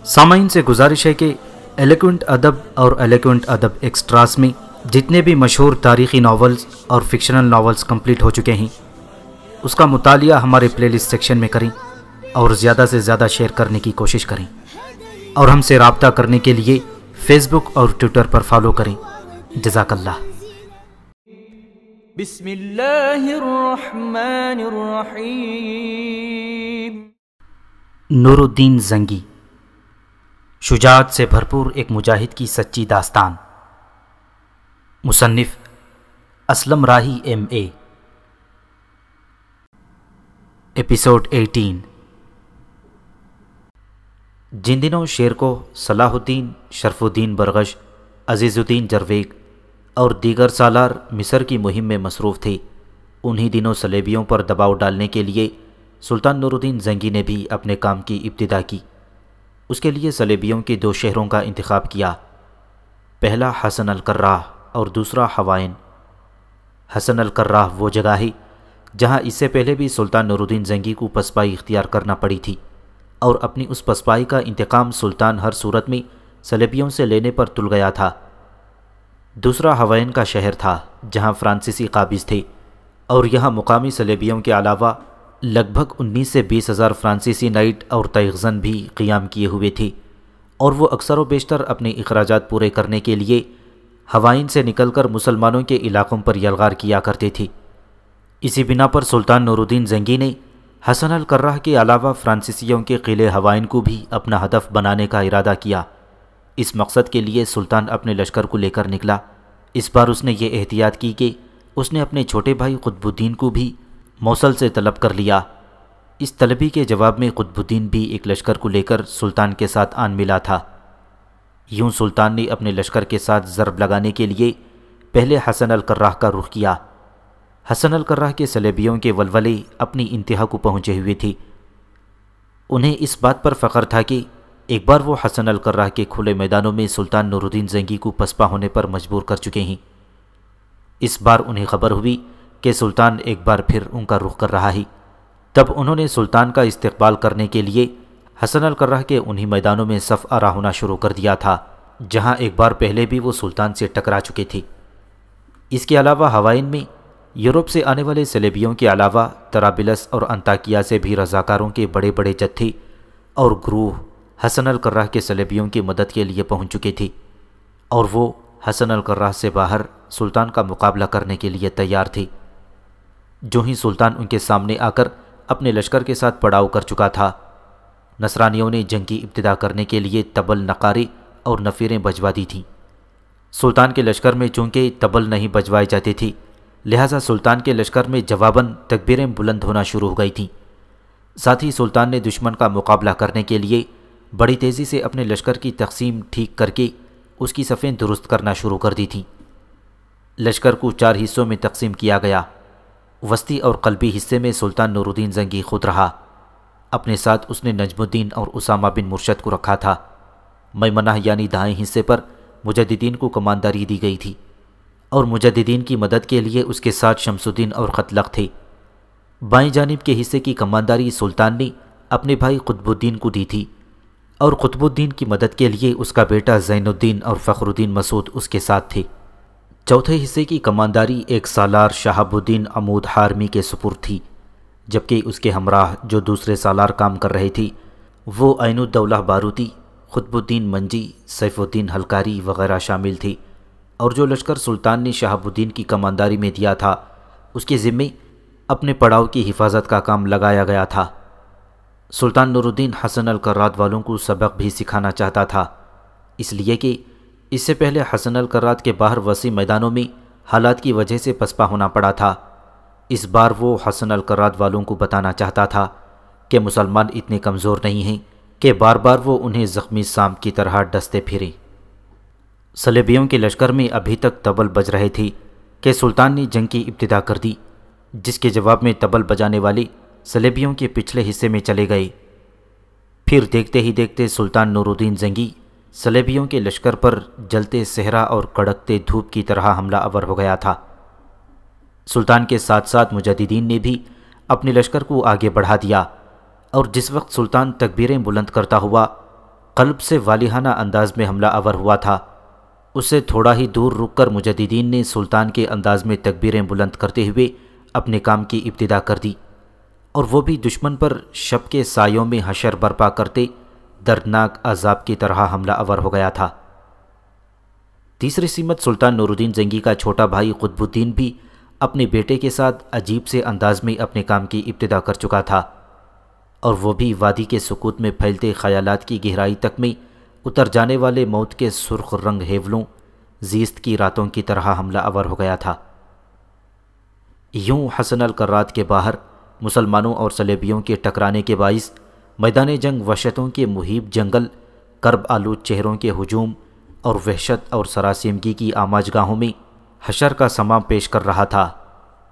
سامعین سے گزارش ہے کہ ایلیکوینٹ ادب اور ایلیکوینٹ ادب ایکسٹراس میں جتنے بھی مشہور تاریخی ناولز اور فکشنل ناولز کمپلیٹ ہو چکے ہیں اس کا مطالعہ ہمارے پلے لسٹ سیکشن میں کریں اور زیادہ سے زیادہ شیئر کرنے کی کوشش کریں، اور ہم سے رابطہ کرنے کے لیے فیس بک اور ٹویٹر پر فالو کریں۔ جزاک اللہ۔ بسم اللہ الرحمن الرحیم۔ نور الدین زنگی، شجاعت سے بھرپور ایک مجاہد کی سچی داستان۔ مصنف اسلم راہی MA۔ ایپیسوڈ 18۔ جن دنوں شیر کو صلاح الدین، شرف الدین برغش، عزیز الدین جرویگ اور دیگر سالار مصر کی مہم میں مصروف تھے، انہی دنوں صلیبیوں پر دباؤ ڈالنے کے لیے سلطان نور الدین زنگی نے بھی اپنے کام کی ابتدا کی۔ اس کے لیے صلیبیوں کے 2 شہروں کا انتخاب کیا، پہلا حسن الکراہ اور دوسرا ہوائن۔ حسن الکراہ وہ جگہ ہے جہاں اس سے پہلے بھی سلطان نور الدین زنگی کو پسپائی اختیار کرنا پڑی تھی، اور اپنی اس پسپائی کا انتقام سلطان ہر صورت میں صلیبیوں سے لینے پر تل گیا تھا۔ دوسرا ہوائن کا شہر تھا جہاں فرانسیسی قابض تھے، اور یہاں مقامی صلیبیوں کے علاوہ لگ بھگ 19 سے 20 ہزار فرانسیسی نائٹ اور تیغزن بھی قیام کیے ہوئے تھے، اور وہ اکثر و بیشتر اپنے اخراجات پورے کرنے کے لیے ہوائن سے نکل کر مسلمانوں کے علاقوں پر یلغار کیا کرتے تھے۔ اسی بنا پر سلطان نور الدین زنگی نے حسن الکراہ کے علاوہ فرانسیسیوں کے قلعے ہوائن کو بھی اپنا ہدف بنانے کا ارادہ کیا۔ اس مقصد کے لیے سلطان اپنے لشکر کو لے کر نکلا۔ اس بار اس نے یہ احتیاط کی کہ اس نے اپنے چھوٹے بھائی قطب الدین کو بھی موصل سے طلب کر لیا۔ اس طلبی کے جواب میں قطب الدین بھی ایک لشکر کو لے کر سلطان کے ساتھ آن ملا تھا۔ یوں سلطان نے اپنے لشکر کے ساتھ ضرب لگانے کے لیے پہلے حسن الکراہ کا رخ کیا۔ حسن الکراہ کے صلیبیوں کے ولولے اپنی انتہا کو پہنچے ہوئے تھے۔ انہیں اس بات پر فخر تھا کہ ایک بار وہ حسن الکراہ کے کھلے میدانوں میں سلطان نور الدین زنگی کو پسپا ہونے پر مجبور کر چکے ہیں۔ اس بار انہیں خبر ہوئی کہ سلطان ایک بار پھر ان کا رخ کر رہا ہے، تب انہوں نے سلطان کا استقبال کرنے کے لیے حسن الکراہ کے انہی میدانوں میں صف آرا ہونا شروع کر دیا تھا جہاں ایک بار پہلے بھی وہ سلطان سے ٹکرا چکے تھے۔ اس کے علاوہ ہوائن میں یورپ سے آنے والے صلیبیوں کے علاوہ طرابلس اور انطاکیہ سے بھی رضاکاروں کے بڑے بڑے جتھے اور گروہ حسن الکراہ کے صلیبیوں کی مدد کے لیے پہنچ چکے تھے، اور وہ حسن الکراہ سے باہر سلطان کا مقابلہ کرنے کے لیے تیار تھے۔ جو ہی سلطان ان کے سامنے آ کر اپنے لشکر کے ساتھ پڑاؤ کر چکا تھا، نصرانیوں نے جنگ کی ابتدا کرنے کے لیے طبل، نقارے اور نفیریں بجوا دی تھیں۔ سلطان کے لشکر میں چونکہ طبل نہیں بجوائے جاتے تھے، لہٰذا سلطان کے لشکر میں جواباً تکبیریں بلند ہونا شروع ہو گئی تھیں۔ ساتھ ہی سلطان نے دشمن کا مقابلہ کرنے کے لیے بڑی تیزی سے اپنے لشکر کی تقسیم ٹھیک کر کے اس کی صفیں درست کرنا شروع کر دی تھیں۔ لشکر کو 4 حصوں میں تقسیم کیا گیا۔ وسطی اور قلبی حصے میں سلطان نور الدین زنگی خود رہا۔ اپنے ساتھ اس نے نجم الدین اور اسامہ بن مرشد کو رکھا تھا۔ میمنہ یعنی دائیں حصے پر مجددین کو کمانداری دی گئی تھی، اور مجددین کی مدد کے لیے اس کے ساتھ شمس الدین اور قتلق تھے۔ بائیں جانب کے حصے کی کمانداری سلطان نے اپنے بھائی قطب الدین کو دی تھی، اور قطب الدین کی مدد کے لیے اس کا بیٹا زین الدین اور فخر الدین مسعود اس کے ساتھ تھے۔ چوتھے حصے کی کمانداری ایک سالار شہاب الدین عمود حارمی کے سپرد تھی، جبکہ اس کے ہمراہ جو دوسرے سالار کام کر رہے تھے وہ عین الدولہ باروتی، قطب الدین منجی، سیف الدین ہلکاری وغیرہ شامل تھے، اور جو لشکر سلطان نے شہاب الدین کی کمانداری میں دیا تھا اس کے ذمے اپنے پڑاؤ کی حفاظت کا کام لگایا گیا تھا۔ سلطان نور الدین حسن الکرات والوں کو سبق بھی سکھانا چاہتا تھا، اس لیے کہ اس سے پہلے حسن الکرات کے باہر وسیع میدانوں میں حالات کی وجہ سے پسپا ہونا پڑا تھا۔ اس بار وہ حسن الکرات والوں کو بتانا چاہتا تھا کہ مسلمان اتنے کمزور نہیں ہیں کہ بار بار وہ انہیں زخمی سانپ کی طرح ڈستے پھریں۔ صلیبیوں کے لشکر میں ابھی تک طبل بج رہے تھے کہ سلطان نے جنگ کی ابتدا کر دی، جس کے جواب میں طبل بجانے والے صلیبیوں کے پچھلے حصے میں چلے گئے۔ پھر دیکھتے ہی دیکھتے سلطان نور الدین زنگی صلیبیوں کے لشکر پر جلتے صحرا اور کڑکتے دھوپ کی طرح حملہ آور ہو گیا تھا۔ سلطان کے ساتھ ساتھ مجددین نے بھی اپنے لشکر کو آگے بڑھا دیا، اور جس وقت سلطان تکبیریں بلند کرتا ہوا قلب سے والہانہ انداز میں حملہ آور ہوا تھا۔ اس سے تھوڑا ہی دور رک کر مجددین نے سلطان کے انداز میں تکبیریں بلند کرتے ہوئے اپنے کام کی ابتدا کر دی، اور وہ بھی دشمن پر شب کے سایوں میں حشر برپا کرتے دردناک عذاب کی طرح حملہ آور ہو گیا تھا۔ تیسری سمت سلطان نور الدین زنگی کا چھوٹا بھائی قطب الدین بھی اپنے بیٹے کے ساتھ عجیب سے انداز میں اپنے کام کی ابتدا کر چکا تھا، اور وہ بھی وادی کے سکوت میں پھیلتے خیالات کی گہرائی تک میں اتر جانے والے موت کے سرخ رنگ ہیولوں زیست کی راتوں کی طرح حملہ آور ہو گیا تھا۔ یوں حسن القرات کے باہر مسلمانوں اور صلیبیوں کے ٹکرانے کے باعث میدان جنگ وحشتوں کے مہیب جنگل، کرب آلود چہروں کے ہجوم اور وحشت اور سراسیمگی کی آماج گاہوں میں حشر کا سماں پیش کر رہا تھا،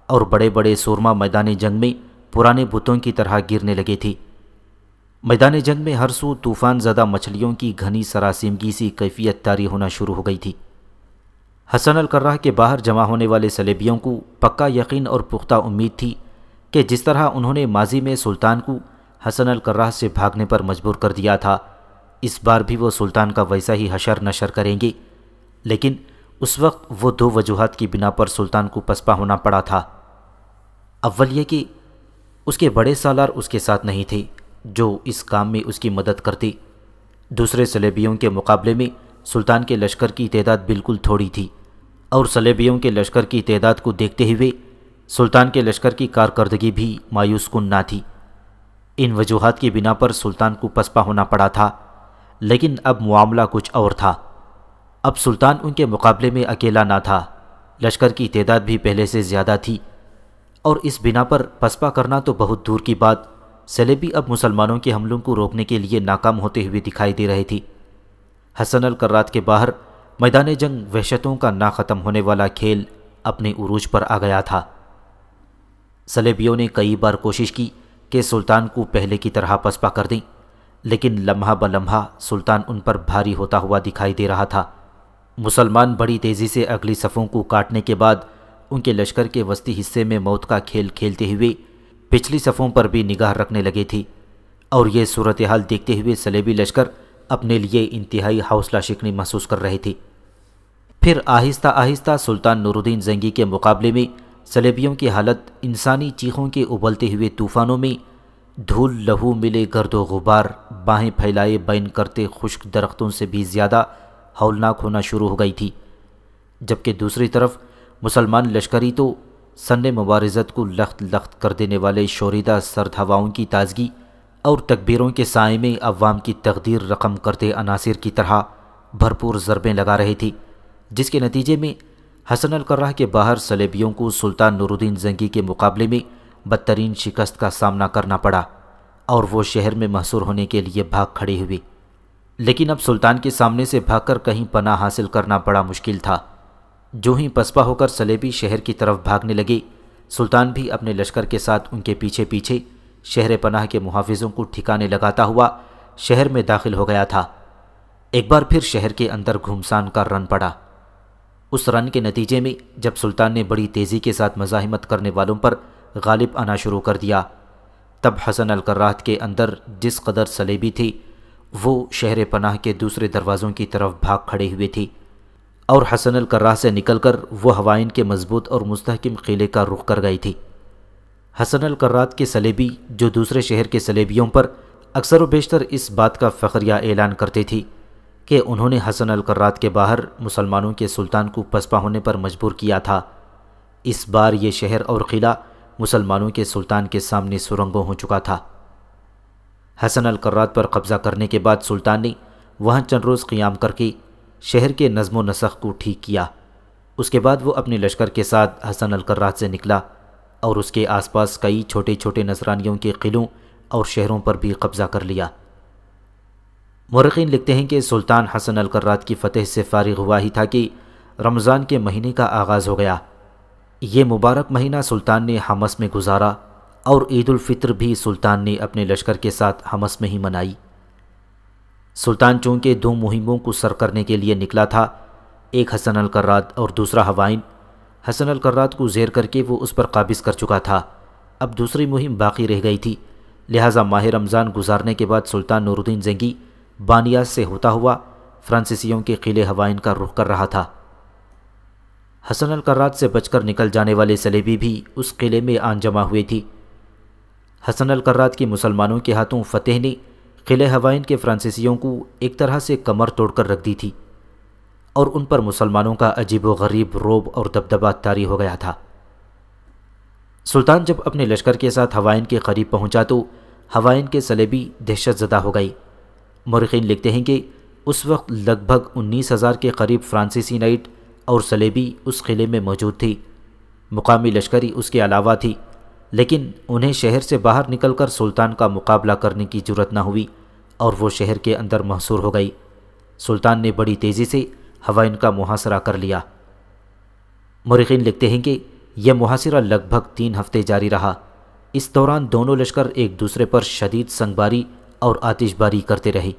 اور بڑے بڑے سورما میدان جنگ میں پرانے بتوں کی طرح گرنے لگے تھی۔ میدان جنگ میں ہر سو طوفان زدہ مچھلیوں کی گھنی سراسیمگی سی کیفیت طاری ہونا شروع ہو گئی تھی۔ حسن القرہ کے باہر جمع ہونے والے صلیبیوں کو پکا یقین اور پختہ امید تھی کہ جس طرح انہوں نے ماضی میں سلطان کو حسن القرہ سے بھاگنے پر مجبور کر دیا تھا، اس بار بھی وہ سلطان کا ویسا ہی حشر نشر کریں گے، لیکن اس وقت وہ دو وجوہات کی بنا پر سلطان کو پسپا ہونا پڑا تھا۔ اول یہ کہ اس کے بڑے سالار اس کے ساتھ نہیں تھے جو اس کام میں اس کی مدد کرتے۔ دوسرے صلیبیوں کے مقابلے میں سلطان کے لشکر کی تعداد بالکل تھوڑی تھی، اور صلیبیوں کے لشکر کی تعداد کو دیکھتے ہوئے سلطان کے لشکر کی کارکردگی بھی مایوس کن نہ تھی۔ ان وجوہات کی بنا پر سلطان کو پسپا ہونا پڑا تھا، لیکن اب معاملہ کچھ اور تھا۔ اب سلطان ان کے مقابلے میں اکیلا نہ تھا، لشکر کی تعداد بھی پہلے سے زیادہ تھی، اور اس بنا پر پسپا کرنا تو بہت دور کی بات، صلیبی اب مسلمانوں کے حملوں کو روکنے کے لیے ناکام ہوتے ہوئے دکھائی دے رہے تھی۔ حسن القرات کے باہر میدان جنگ وحشتوں کا نہ ختم ہونے والا کھیل اپنے عروج پر آ گیا تھا۔ صلیبیوں نے کئی بار کوشش کی کہ سلطان کو پہلے کی طرح پسپا کر دیں، لیکن لمحہ بلمحہ سلطان ان پر بھاری ہوتا ہوا دکھائی دے رہا تھا۔ مسلمان بڑی تیزی سے اگلی صفوں کو کاٹنے کے بعد ان کے لشکر کے وسطی حصے میں موت کا کھیل کھیلتے ہوئے پچھلی صفوں پر بھی نگاہ رکھنے لگے تھی، اور یہ صورتحال دیکھتے ہوئے صلیبی لشکر اپنے لیے انتہائی حوصلہ شکنی محسوس کر رہے تھے۔ پھر آہستہ آہستہ سلطان نور الدین زنگی کے مقابلے میں صلیبیوں کی حالت انسانی چیخوں کے ابلتے ہوئے طوفانوں میں دھول لہو ملے گرد و غبار باہیں پھیلائے بین کرتے خشک درختوں سے بھی زیادہ ہولناک ہونا شروع ہو گئی تھی، جبکہ دوسری طرف مسلمان لشکری تو سن مبارزت کو لخت لخت کر دینے والے شوریدہ سرد ہواؤں کی تازگی اور تکبیروں کے سائے میں عوام کی تقدیر رقم کرتے عناصر کی طرح بھرپور ضربیں لگا رہی تھی، جس کے نتیجے میں حسن القرہ کے باہر صلیبیوں کو سلطان نور الدین زنگی کے مقابلے میں بدترین شکست کا سامنا کرنا پڑا، اور وہ شہر میں محصور ہونے کے لیے بھاگ کھڑے ہوئے۔ لیکن اب سلطان کے سامنے سے بھاگ کر کہیں پناہ حاصل کرنا بڑا مشکل تھا۔ جو ہی پسپا ہو کر صلیبی شہر کی طرف بھاگنے لگے، سلطان بھی اپنے لشکر کے ساتھ ان کے پیچھے پیچھے شہر پناہ کے محافظوں کو ٹھکانے لگاتا ہوا شہر میں داخل ہو گیا تھا۔ ایک بار پھر شہر کے اندر گھمسان کا رن پڑا۔ اس رن کے نتیجے میں جب سلطان نے بڑی تیزی کے ساتھ مزاحمت کرنے والوں پر غالب آنا شروع کر دیا، تب حسن القرات کے اندر جس قدر صلیبی تھے وہ شہر پناہ کے دوسرے دروازوں کی طرف بھاگ کھڑے ہوئے تھے، اور حسن القرہ سے نکل کر وہ ہوائن کے مضبوط اور مستحکم قلعے کا رخ کر گئی تھی۔ حسن القرات کے صلیبی جو دوسرے شہر کے صلیبیوں پر اکثر و بیشتر اس بات کا فخریہ اعلان کرتے تھے کہ انہوں نے حسن القرات کے باہر مسلمانوں کے سلطان کو پسپا ہونے پر مجبور کیا تھا، اس بار یہ شہر اور قلعہ مسلمانوں کے سلطان کے سامنے سرنگوں ہو چکا تھا۔ حسن القرات پر قبضہ کرنے کے بعد سلطان نے وہاں چند روز قیام کر کے شہر کے نظم و نسق کو ٹھیک کیا۔ اس کے بعد وہ اپنے لشکر کے ساتھ حسن القرات سے نکلا اور اس کے آس پاس کئی چھوٹے چھوٹے نصرانیوں کے قلعوں اور شہروں پر بھی قبضہ کر لیا۔ مورخین لکھتے ہیں کہ سلطان حسن القرات کی فتح سے فارغ ہوا ہی تھا کہ رمضان کے مہینے کا آغاز ہو گیا۔ یہ مبارک مہینہ سلطان نے حمص میں گزارا، اور عید الفطر بھی سلطان نے اپنے لشکر کے ساتھ حمص میں ہی منائی۔ سلطان چونکہ دو مہموں کو سر کرنے کے لیے نکلا تھا، ایک حسن القرات اور دوسرا ہوائن، حسن القرات کو زیر کر کے وہ اس پر قابض کر چکا تھا، اب دوسری مہم باقی رہ گئی تھی، لہٰذا ماہ رمضان گزارنے کے بعد سلطان نور الدین زنگی بانیاس سے ہوتا ہوا فرانسیسیوں کے قلعے ہوائن کا رخ کر رہا تھا۔ حسن القرات سے بچ کر نکل جانے والے صلیبی بھی اس قلعے میں آن جمع ہوئے تھی۔ حسن القرات کی مسلمانوں کے ہاتھوں فتح نے قلعہ ہوائن کے فرانسیسیوں کو ایک طرح سے کمر توڑ کر رکھ دی تھی، اور ان پر مسلمانوں کا عجیب و غریب رعب اور دبدبہ طاری ہو گیا تھا۔ سلطان جب اپنے لشکر کے ساتھ ہوائن کے قریب پہنچا تو ہوائن کے صلیبی دہشت زدہ ہو گئی۔ مورخین لکھتے ہیں کہ اس وقت لگ بھگ 19,000 کے قریب فرانسیسی نائٹ اور صلیبی اس قلعے میں موجود تھی۔ مقامی لشکری اس کے علاوہ تھی، لیکن انہیں شہر سے باہر نکل کر سلطان کا مقابلہ کرنے کی جرأت نہ ہوئی اور وہ شہر کے اندر محصور ہو گئی۔ سلطان نے بڑی تیزی سے ہوائن کا محاصرہ کر لیا۔ مورخین لکھتے ہیں کہ یہ محاصرہ لگ بھگ 3 ہفتے جاری رہا۔ اس دوران دونوں لشکر ایک دوسرے پر شدید سنگباری اور آتش باری کرتے رہے۔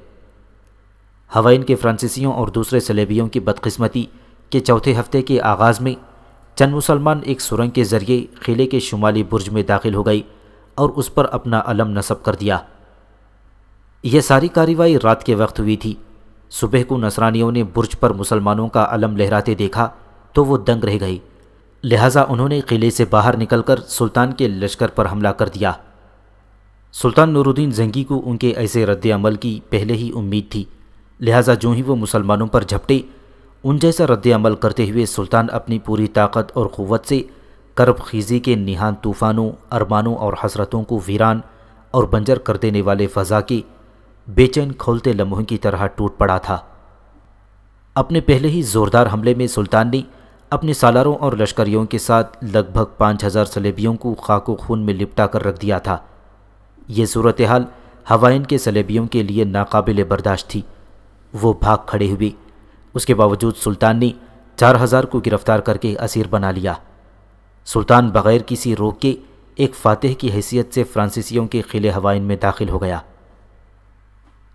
ہوائن کے فرانسیسیوں اور دوسرے صلیبیوں کی بدقسمتی کہ چوتھے ہفتے کے آغاز میں چند مسلمان ایک سرنگ کے ذریعے قلعے کے شمالی برج میں داخل ہو گئی اور اس پر اپنا علم نصب کر دیا۔ یہ ساری کارروائی رات کے وقت ہوئی تھی۔ صبح کو نصرانیوں نے برج پر مسلمانوں کا علم لہراتے دیکھا تو وہ دنگ رہ گئی، لہٰذا انہوں نے قلعے سے باہر نکل کر سلطان کے لشکر پر حملہ کر دیا۔ سلطان نور الدین زنگی کو ان کے ایسے رد عمل کی پہلے ہی امید تھی، لہٰذا جو ہی وہ مسلمانوں پر جھپٹے، ان جیسا رد عمل کرتے ہوئے سلطان اپنی پوری طاقت اور قوت سے کرب خیزی کے نہان طوفانوں، ارمانوں اور حسرتوں کو ویران اور بنجر کر دینے والے فضا کے بے چین کھولتے لمحوں کی طرح ٹوٹ پڑا تھا۔ اپنے پہلے ہی زوردار حملے میں سلطان نے اپنے سالاروں اور لشکریوں کے ساتھ لگ بھگ 5,000 صلیبیوں کو خاک و خون میں لپٹا کر رکھ دیا تھا۔ یہ صورتحال ہوائن کے صلیبیوں کے لیے ناقابل برداشت تھی۔ وہ بھاگ کھڑے ہوئے، اس کے باوجود سلطان نے 4,000 کو گرفتار کر کے اسیر بنا لیا۔ سلطان بغیر کسی روک کے ایک فاتح کی حیثیت سے فرانسیسیوں کے قلعے ہوائن میں داخل ہو گیا۔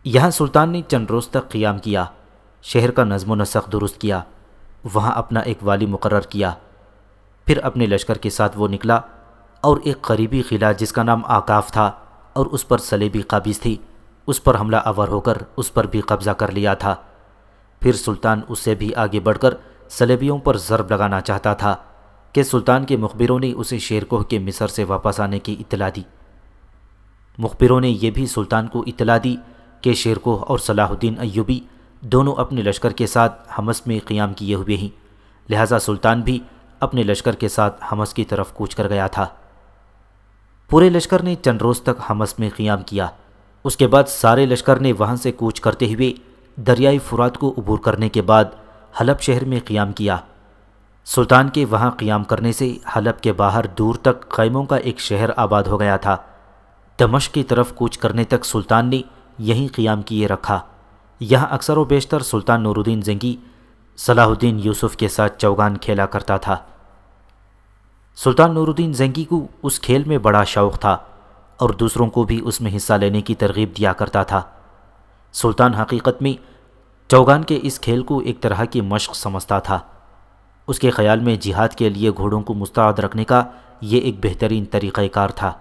یہاں سلطان نے چند روز تک قیام کیا، شہر کا نظم و نسق درست کیا، وہاں اپنا ایک والی مقرر کیا۔ پھر اپنے لشکر کے ساتھ وہ نکلا اور ایک قریبی قلعہ جس کا نام آکاف تھا اور اس پر صلیبی قابض تھی، اس پر حملہ آور ہو کر اس پر بھی قبضہ کر لیا تھا۔ پھر سلطان اس سے بھی آگے بڑھ کر صلیبیوں پر ضرب لگانا چاہتا تھا کہ سلطان کے مخبروں نے اسے شیرکوہ کے مصر سے واپس آنے کی اطلاع دی۔ مخبروں نے یہ بھی سلطان کو اطلاع دی کہ شیرکوہ اور صلاح الدین ایوبی دونوں اپنے لشکر کے ساتھ حمص میں قیام کیے ہوئے ہیں، لہٰذا سلطان بھی اپنے لشکر کے ساتھ حمص کی طرف کوچ کر گیا تھا۔ پورے لشکر نے چند روز تک حمص میں قیام کیا۔ اس کے بعد سارے لشکر نے وہاں سے کوچ کرتے ہوئے دریائے فرات کو عبور کرنے کے بعد حلب شہر میں قیام کیا۔ سلطان کے وہاں قیام کرنے سے حلب کے باہر دور تک خیموں کا ایک شہر آباد ہو گیا تھا۔ دمشق کی طرف کوچ کرنے تک سلطان نے یہیں قیام کیے رکھا۔ یہاں اکثر و بیشتر سلطان نور الدین زنگی صلاح الدین یوسف کے ساتھ چوگان کھیلا کرتا تھا۔ سلطان نور الدین زنگی کو اس کھیل میں بڑا شوق تھا اور دوسروں کو بھی اس میں حصہ لینے کی ترغیب دیا کرتا تھا۔ سلطان حقیقت میں چوگان کے اس کھیل کو ایک طرح کی مشق سمجھتا تھا۔ اس کے خیال میں جہاد کے لیے گھوڑوں کو مستعد رکھنے کا یہ ایک بہترین طریقہ کار تھا۔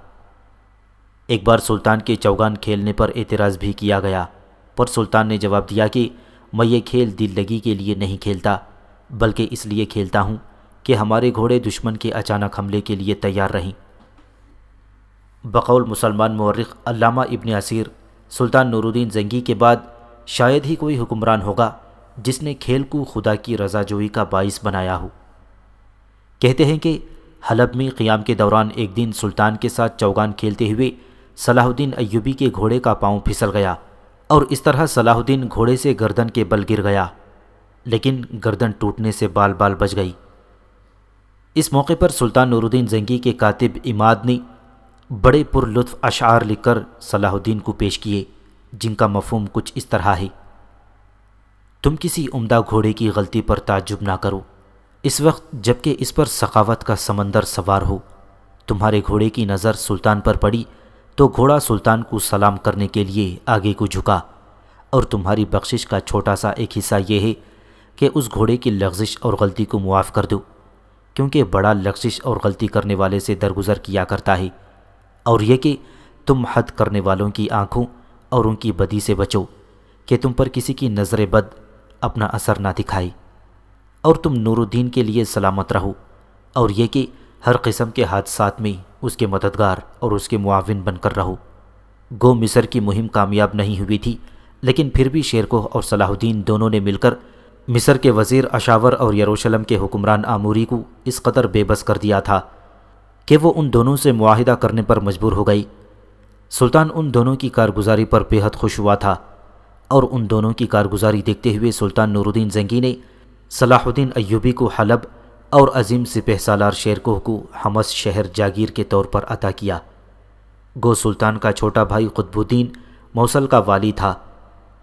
ایک بار سلطان کے چوگان کھیلنے پر اعتراض بھی کیا گیا، پر سلطان نے جواب دیا کہ میں یہ کھیل دل لگی کے لیے نہیں کھیلتا، بلکہ اس لیے کھیلتا ہوں کہ ہمارے گھوڑے دشمن کے اچانک حملے کے لیے تیار رہیں۔ بقول مسلمان مورخ علامہ ابن اسیر، سلطان نور الدین زنگی کے بعد شاید ہی کوئی حکمران ہوگا جس نے کھیل کو خدا کی رضا جوئی کا باعث بنایا ہو۔ کہتے ہیں کہ حلب میں قیام کے دوران ایک دن سلطان کے ساتھ چوگان کھیلتے ہوئے صلاح الدین ایوبی کے گھوڑے کا پاؤں پھسل گیا اور اس طرح صلاح الدین گھوڑے سے گردن کے بل گر گیا، لیکن گردن ٹوٹنے سے بال بال بچ گئی۔ اس موقع پر سلطان نور الدین زنگی کے کاتب عماد نے بڑے پر لطف اشعار لکھ کر صلاح الدین کو پیش کیے، جن کا مفہوم کچھ اس طرح ہے: تم کسی عمدہ گھوڑے کی غلطی پر تعجب نہ کرو، اس وقت جبکہ اس پر سخاوت کا سمندر سوار ہو۔ تمہارے گھوڑے کی نظر سلطان پر پڑی تو گھوڑا سلطان کو سلام کرنے کے لیے آگے کو جھکا، اور تمہاری بخشش کا چھوٹا سا ایک حصہ یہ ہے کہ اس گھوڑے کی لغزش اور غلطی کو معاف کر دو، کیونکہ بڑا لغزش اور غلطی کرنے والے سے درگزر کیا کرتا ہے، اور یہ کہ تم حد کرنے والوں کی آنکھوں اور ان کی بدی سے بچو، کہ تم پر کسی کی نظر بد اپنا اثر نہ دکھائے، اور تم نور الدین کے لیے سلامت رہو، اور یہ کہ ہر قسم کے حادثات میں اس کے مددگار اور اس کے معاون بن کر رہو۔ گو مصر کی مہم کامیاب نہیں ہوئی تھی، لیکن پھر بھی شیرکوہ اور صلاح الدین دونوں نے مل کر مصر کے وزیر اشاور اور یروشلم کے حکمران آموری کو اس قدر بے بس کر دیا تھا کہ وہ ان دونوں سے معاہدہ کرنے پر مجبور ہو گئی۔ سلطان ان دونوں کی کارگزاری پر بے حد خوش ہوا تھا، اور ان دونوں کی کارگزاری دیکھتے ہوئے سلطان نور الدین زنگی نے صلاح الدین ایوبی کو حلب اور عظیم سپہ سالار شیرکوہ کو حمص شہر جاگیر کے طور پر عطا کیا۔ گو سلطان کا چھوٹا بھائی قطب الدین موصل کا والی تھا،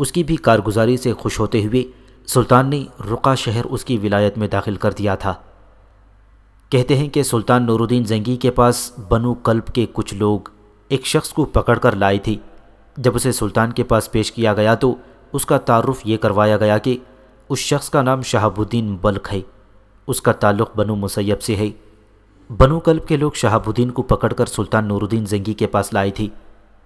اس کی بھی کارگزاری سے خوش ہوتے ہوئے سلطان نے رقہ شہر اس کی ولایت میں داخل کر دیا تھا۔ کہتے ہیں کہ سلطان نور الدین زنگی کے پاس بنو کلب کے کچھ لوگ ایک شخص کو پکڑ کر لائے تھے۔ جب اسے سلطان کے پاس پیش کیا گیا تو اس کا تعارف یہ کروایا گیا کہ اس شخص کا نام شہاب الدین بلخ ہے، اس کا تعلق بنو مسیب سے ہے۔ بنو کلب کے لوگ شہاب الدین کو پکڑ کر سلطان نور الدین زنگی کے پاس لائے تھے۔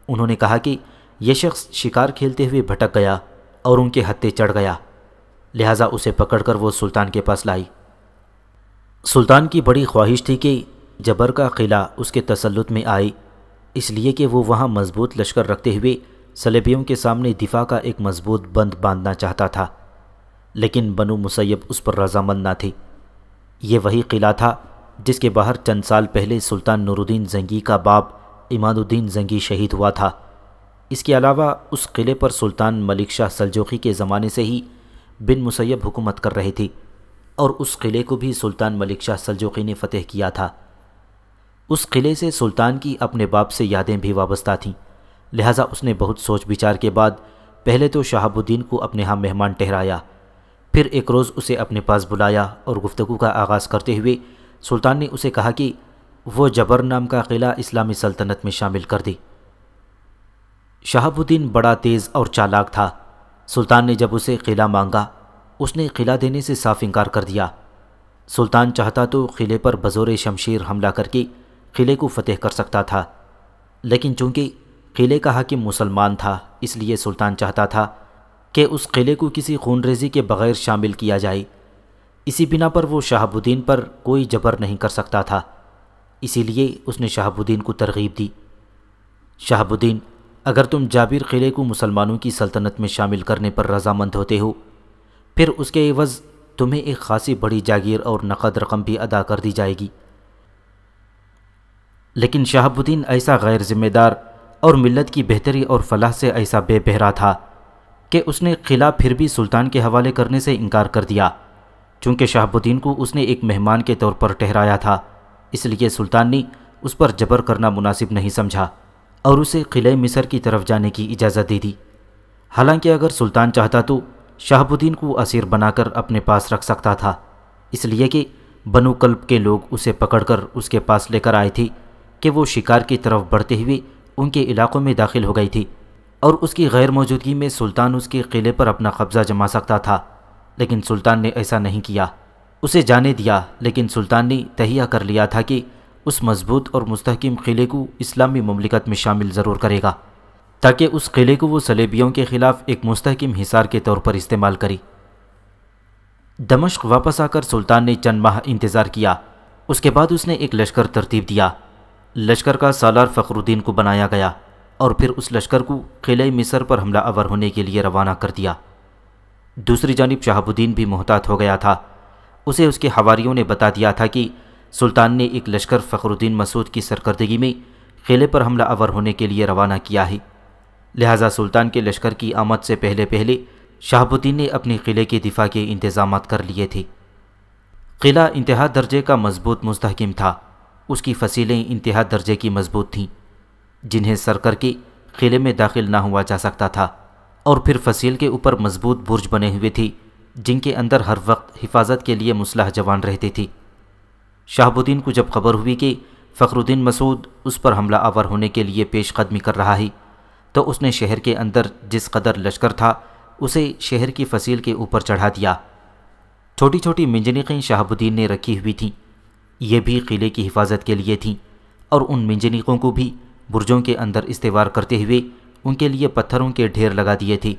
انہوں نے کہا کہ یہ شخص شکار کھیلتے ہوئے بھٹک گیا اور ان کے ہتھے چڑھ گیا، لہٰذا اسے پکڑ کر وہ سلطان کے پاس لائی۔ سلطان کی بڑی خواہش تھی کہ جبر کا قلعہ اس کے تسلط میں آئے، اس لیے کہ وہ وہاں مضبوط لشکر رکھتے ہوئے صلیبیوں کے سامنے دفاع کا ایک مضبوط بند باندھنا چاہتا تھا، لیکن بنو مسیب اس پر رضامند نہ تھی۔ یہ وہی قلعہ تھا جس کے باہر چند سال پہلے سلطان نور الدین زنگی کا باپ عماد الدین زنگی شہید ہوا تھا۔ اس کے علاوہ اس قلعے پر سلطان ملک شاہ سلجوقی کے زمانے سے ہی بن مسیب حکومت کر رہے تھے، اور اس قلعے کو بھی سلطان ملک شاہ سلجوقی نے فتح کیا تھا۔ اس قلعے سے سلطان کی اپنے باپ سے یادیں بھی وابستہ تھیں، لہٰذا اس نے بہت سوچ بچار کے بعد پہلے تو شہاب الدین کو اپنے ہاں مہمان ٹھہرایا، پھر ایک روز اسے اپنے پاس بلایا اور گفتگو کا آغاز کرتے ہوئے سلطان نے اسے کہا کہ وہ جبر نام کا قلعہ اسلامی سلطنت میں شامل کر دی۔ شہاب الدین بڑا تیز اور چالاک تھا۔ سلطان نے جب اسے قلعہ مانگا، اس نے قلعہ دینے سے صاف انکار کر دیا۔ سلطان چاہتا تو قلعے پر بزور شمشیر حملہ کر کے قلعے کو فتح کر سکتا تھا، لیکن چونکہ قلعے کا حاکم مسلمان تھا، اس لیے سلطان چاہتا تھا کہ اس قلعے کو کسی خون ریزی کے بغیر شامل کیا جائے۔ اسی بنا پر وہ شہاب الدین پر کوئی جبر نہیں کر سکتا تھا، اسی لیے اس نے شہاب الدین کو ترغیب دی۔ شہاب الدین، اگر تم جابر قلعے کو مسلمانوں کی سلطنت میں شامل کرنے پر رضامند ہوتے ہو، پھر اس کے عوض تمہیں ایک خاصی بڑی جاگیر اور نقد رقم بھی ادا کر دی جائے گی۔ لیکن شہاب الدین ایسا غیر ذمہ دار اور ملت کی بہتری اور فلاح سے ایسا بے بہرا تھا کہ اس نے قلعہ پھر بھی سلطان کے حوالے کرنے سے انکار کر دیا۔ چونکہ شہاب الدین کو اس نے ایک مہمان کے طور پر ٹھہرایا تھا، اس لیے سلطان نے اس پر جبر کرنا مناسب نہیں سمجھا اور اسے قلعہ مصر کی طرف جانے کی اجازت دے دی۔ حالانکہ اگر سلطان چاہتا تو شہاب الدین کو اسیر بنا کر اپنے پاس رکھ سکتا تھا، اس لیے کہ بنو کلب کے لوگ اسے پکڑ کر اس کے پاس لے کر آئے تھے کہ وہ شکار کی طرف بڑھتے ہوئے ان کے علاقوں میں داخل ہو گئی تھی، اور اس کی غیر موجودگی میں سلطان اس کے قلعے پر اپنا قبضہ جما سکتا تھا، لیکن سلطان نے ایسا نہیں کیا۔ اسے جانے دیا، لیکن سلطان نے تہیہ کر لیا تھا کہ اس مضبوط اور مستحکم قلعے کو اسلامی مملکت میں شامل ضرور کرے گا، تاکہ اس قلعے کو وہ صلیبیوں کے خلاف ایک مستحکم حصار کے طور پر استعمال کرے۔ دمشق واپس آ کر سلطان نے چند ماہ انتظار کیا، اس کے بعد اس نے ایک لشکر ترتیب دیا۔ لشکر کا سالار فخر الدین کو بنایا گیا، اور پھر اس لشکر کو قلعہ مصر پر حملہ آور ہونے کے لیے روانہ کر دیا۔ دوسری جانب شہاب الدین بھی محتاط ہو گیا تھا۔ اسے اس کے حواریوں نے بتا دیا تھا کہ سلطان نے ایک لشکر فخر الدین مسعود کی سرکردگی میں قلعے پر حملہ آور ہونے کے لیے روانہ کیا ہے، لہٰذا سلطان کے لشکر کی آمد سے پہلے شہاب الدین نے اپنے قلعے کے دفاع کے انتظامات کر لیے تھے۔ قلعہ انتہا درجے کا مضبوط مستحکم تھا، اس کی فصیلیں انتہا درجے کی مضبوط تھیں، جنہیں سر کر کے قلعے میں داخل نہ ہوا جا سکتا تھا، اور پھر فصیل کے اوپر مضبوط برج بنے ہوئے تھے جن کے اندر ہر وقت حفاظت کے لیے مسلح جوان رہتے تھے۔ شہاب الدین کو جب خبر ہوئی کہ فخر الدین مسعود اس پر حملہ آور ہونے کے لیے پیش قدمی کر رہا ہے، تو اس نے شہر کے اندر جس قدر لشکر تھا اسے شہر کی فصیل کے اوپر چڑھا دیا۔ چھوٹی چھوٹی منجنیقیں شہاب الدین نے رکھی ہوئی تھیں، یہ بھی قلعے کی حفاظت کے لیے تھیں، اور ان منجنیقوں کو بھی برجوں کے اندر استوار کرتے ہوئے ان کے لیے پتھروں کے ڈھیر لگا دیے تھے۔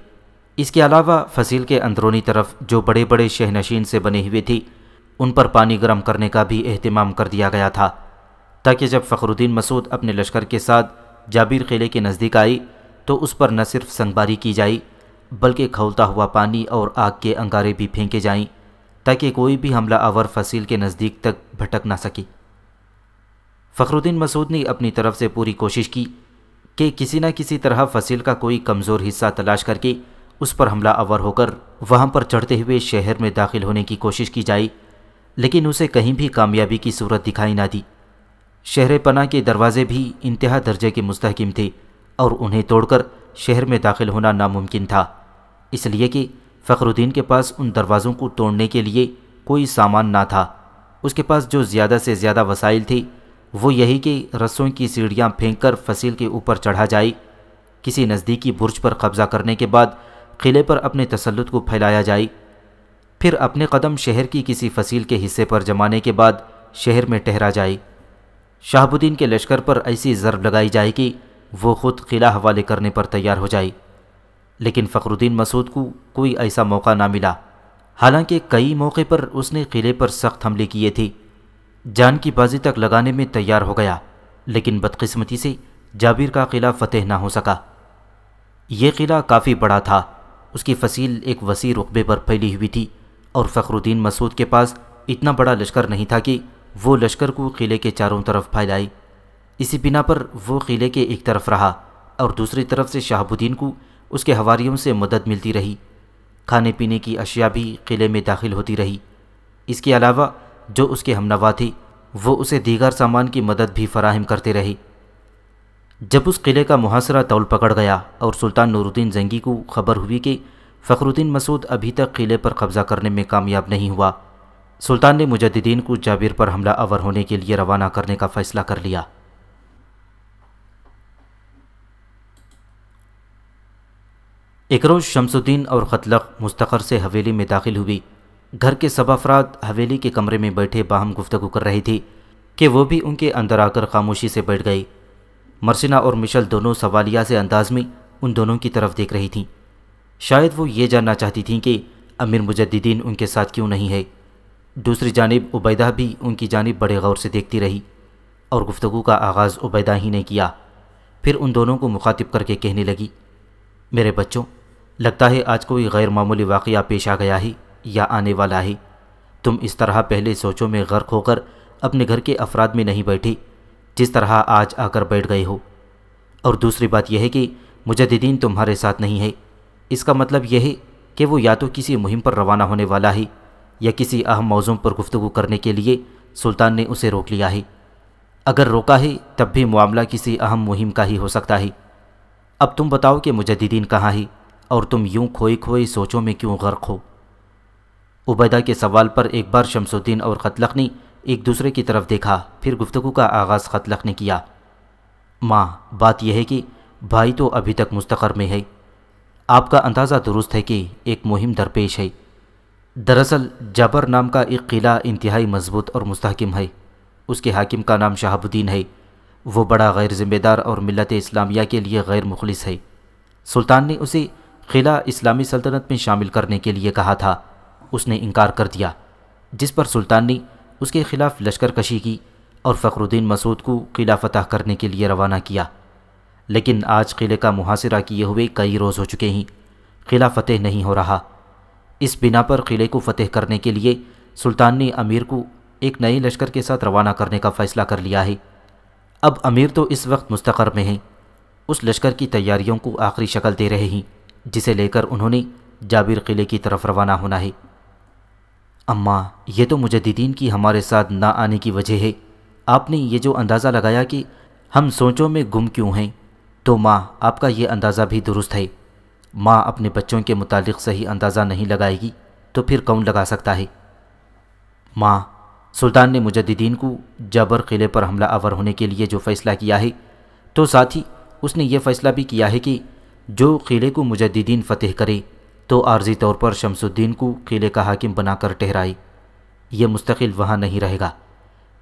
اس کے علاوہ فصیل کے اندرونی طرف جو بڑے بڑے شہنشین سے بنے ہوئے تھی ان پر پانی گرم کرنے کا بھی اہتمام کر دیا گیا تھا، تاکہ جب فخر الدین مسعود اپنے لشکر کے ساتھ جابر قلعے کے نزدیک آئی تو اس پر نہ صرف سنگباری کی جائے بلکہ کھولتا ہوا پانی اور آگ کے انگارے بھی پھینکے جائیں تاکہ کوئی بھی حملہ آور فصیل کے نزدیک تک بھٹک نہ سکے۔ فخر الدین مسعود نے اپنی طرف سے پوری کوشش کی کہ کسی نہ کسی طرح فصیل کا کوئی کمزور حصہ تلاش کر کے اس پر حملہ آور ہو کر وہاں پر چڑھتے ہوئے شہر میں داخل ہونے کی کوشش کی جائے، لیکن اسے کہیں بھی کامیابی کی صورت دکھائی نہ دی۔ شہر پناہ کے دروازے بھی انتہا درجے کے مستحکم تھے اور انہیں توڑ کر شہر میں داخل ہونا ناممکن تھا، اس لیے کہ فخر الدین کے پاس ان دروازوں کو توڑنے کے لیے کوئی سامان نہ تھا۔ اس کے پاس جو زیادہ سے زیادہ وسائل تھے وہ یہی کہ رسوں کی سیڑھیاں پھینک کر فصیل کے اوپر چڑھا جائے، کسی نزدیکی برج پر قبضہ کرنے کے بعد قلعے پر اپنے تسلط کو پھیلایا جائے، پھر اپنے قدم شہر کی کسی فصیل کے حصے پر جمانے کے بعد شہر میں ٹھہرا جائے۔ شہاب الدین کے لشکر پر ایسی ضرب لگائی جائے کہ وہ خود قلعہ حوالے کرنے پر تیار ہو جائے، لیکن فخر الدین مسعود کو کوئی ایسا موقع نہ ملا، حالانکہ کئی موقع پر اس نے قلعے پر سخت حملے کیے تھے، جان کی بازی تک لگانے میں تیار ہو گیا، لیکن بدقسمتی سے جابر کا قلعہ فتح نہ ہو سکا۔ یہ قلعہ کافی بڑا تھا، اس کی فصیل ایک وسیع رقبے پر پھیلی ہوئی تھی اور فخر الدین مسعود کے پاس اتنا بڑا لشکر نہیں تھا کہ وہ لشکر کو قلعے کے چاروں طرف پھیلائے۔ اسی بنا پر وہ قلعے کے ایک طرف رہا اور دوسری طرف سے شہاب الدین کو اس کے حواریوں سے مدد ملتی رہی، کھانے پینے کی اشیاء بھی قلعے میں داخل ہوتی رہی۔ اس کے علاوہ جو اس کے ہمنوا تھے وہ اسے دیگر سامان کی مدد بھی فراہم کرتے رہے۔ جب اس قلعے کا محاصرہ طول پکڑ گیا اور سلطان نور الدین زنگی کو خبر ہوئی کہ فخر الدین مسعود ابھی تک قلعے پر قبضہ کرنے میں کامیاب نہیں ہوا، سلطان نے مجددین کو جابر پر حملہ آور ہونے کے لیے روانہ کرنے کا فیصلہ کر لیا۔ ایک روز شمس الدین اور قتلق مستقر سے حویلی میں داخل ہوئی۔ گھر کے سب افراد حویلی کے کمرے میں بیٹھے باہم گفتگو کر رہے تھے کہ وہ بھی ان کے اندر آ کر خاموشی سے بیٹھ گئے۔ مرسینہ اور مشل دونوں سوالیہ سے انداز میں ان دونوں کی طرف دیکھ رہی تھیں، شاید وہ یہ جاننا چاہتی تھیں کہ امیر مجددین ان کے ساتھ کیوں نہیں ہے۔ دوسری جانب عبیدہ بھی ان کی جانب بڑے غور سے دیکھتی رہی اور گفتگو کا آغاز عبیدہ ہی نے کیا۔ پھر ان دونوں کو مخاطب کر کے کہنے لگی، میرے بچوں، لگتا ہے آج کوئی غیر معمولی واقعہ پیش آ گیا ہے یا آنے والا ہے۔ تم اس طرح پہلے سوچوں میں غرق ہو کر اپنے گھر کے افراد میں نہیں بیٹھے جس طرح آج آ کر بیٹھ گئے ہو، اور دوسری بات یہ ہے کہ مجددین تمہارے ساتھ نہیں ہے۔ اس کا مطلب یہ ہے کہ وہ یا تو کسی مہم پر روانہ ہونے والا ہے یا کسی اہم موضوع پر گفتگو کرنے کے لیے سلطان نے اسے روک لیا ہے۔ اگر روکا ہے تب بھی معاملہ کسی اہم مہم کا ہی ہو سکتا ہے۔ اب تم بتاؤ کہ مجددین کہاں ہے اور تم یوں کھوئی کھوئی سوچوں میں کیوں غرق ہو؟ عبیدہ کے سوال پر ایک بار شمس الدین اور قتلق نے ایک دوسرے کی طرف دیکھا، پھر گفتگو کا آغاز قتلق نے کیا۔ ماں، بات یہ ہے کہ بھائی تو ابھی تک مستقر میں ہے۔ آپ کا اندازہ درست ہے کہ ایک مہم درپیش ہے۔ دراصل جابر نام کا ایک قلعہ انتہائی مضبوط اور مستحکم ہے، اس کے حاکم کا نام شہاب الدین ہے۔ وہ بڑا غیر ذمہ دار اور ملت اسلامیہ کے لیے غیر مخلص ہے۔ سلطان نے اسے قلعہ اسلامی سلطنت میں شامل کرنے کے لیے کہا تھا، اس نے انکار کر دیا، جس پر سلطان نے اس کے خلاف لشکر کشی کی اور فخر الدین مسعود کو قلعہ فتح کرنے کے لیے روانہ کیا۔ لیکن آج قلعے کا محاصرہ کیے ہوئے کئی روز ہو چکے ہیں، قلعہ فتح نہیں ہو رہا۔ اس بنا پر قلعے کو فتح کرنے کے لیے سلطان نے امیر کو ایک نئے لشکر کے ساتھ روانہ کرنے کا فیصلہ کر لیا ہے۔ اب امیر تو اس وقت مستقر میں ہیں، اس لشکر کی تیاریوں کو آخری شکل دے رہے ہیں جسے لے کر انہوں نے جابر قلعے کی طرف روانہ ہونا ہے۔ اماں، یہ تو مجددین کی ہمارے ساتھ نہ آنے کی وجہ ہے۔ آپ نے یہ جو اندازہ لگایا کہ ہم سوچوں میں گم کیوں ہیں، تو ماں آپ کا یہ اندازہ بھی درست ہے۔ ماں اپنے بچوں کے متعلق صحیح اندازہ نہیں لگائے گی تو پھر کون لگا سکتا ہے؟ ماں، سلطان نے مجددین کو جابر قلعے پر حملہ آور ہونے کے لیے جو فیصلہ کیا ہے، تو ساتھ ہی اس نے یہ فیصلہ بھی کیا ہے کہ جو قلعے کو مجددین فتح کرے تو عارضی طور پر شمس الدین کو قلعے کا حاکم بنا کر ٹھہرائے، یہ مستقل وہاں نہیں رہے گا۔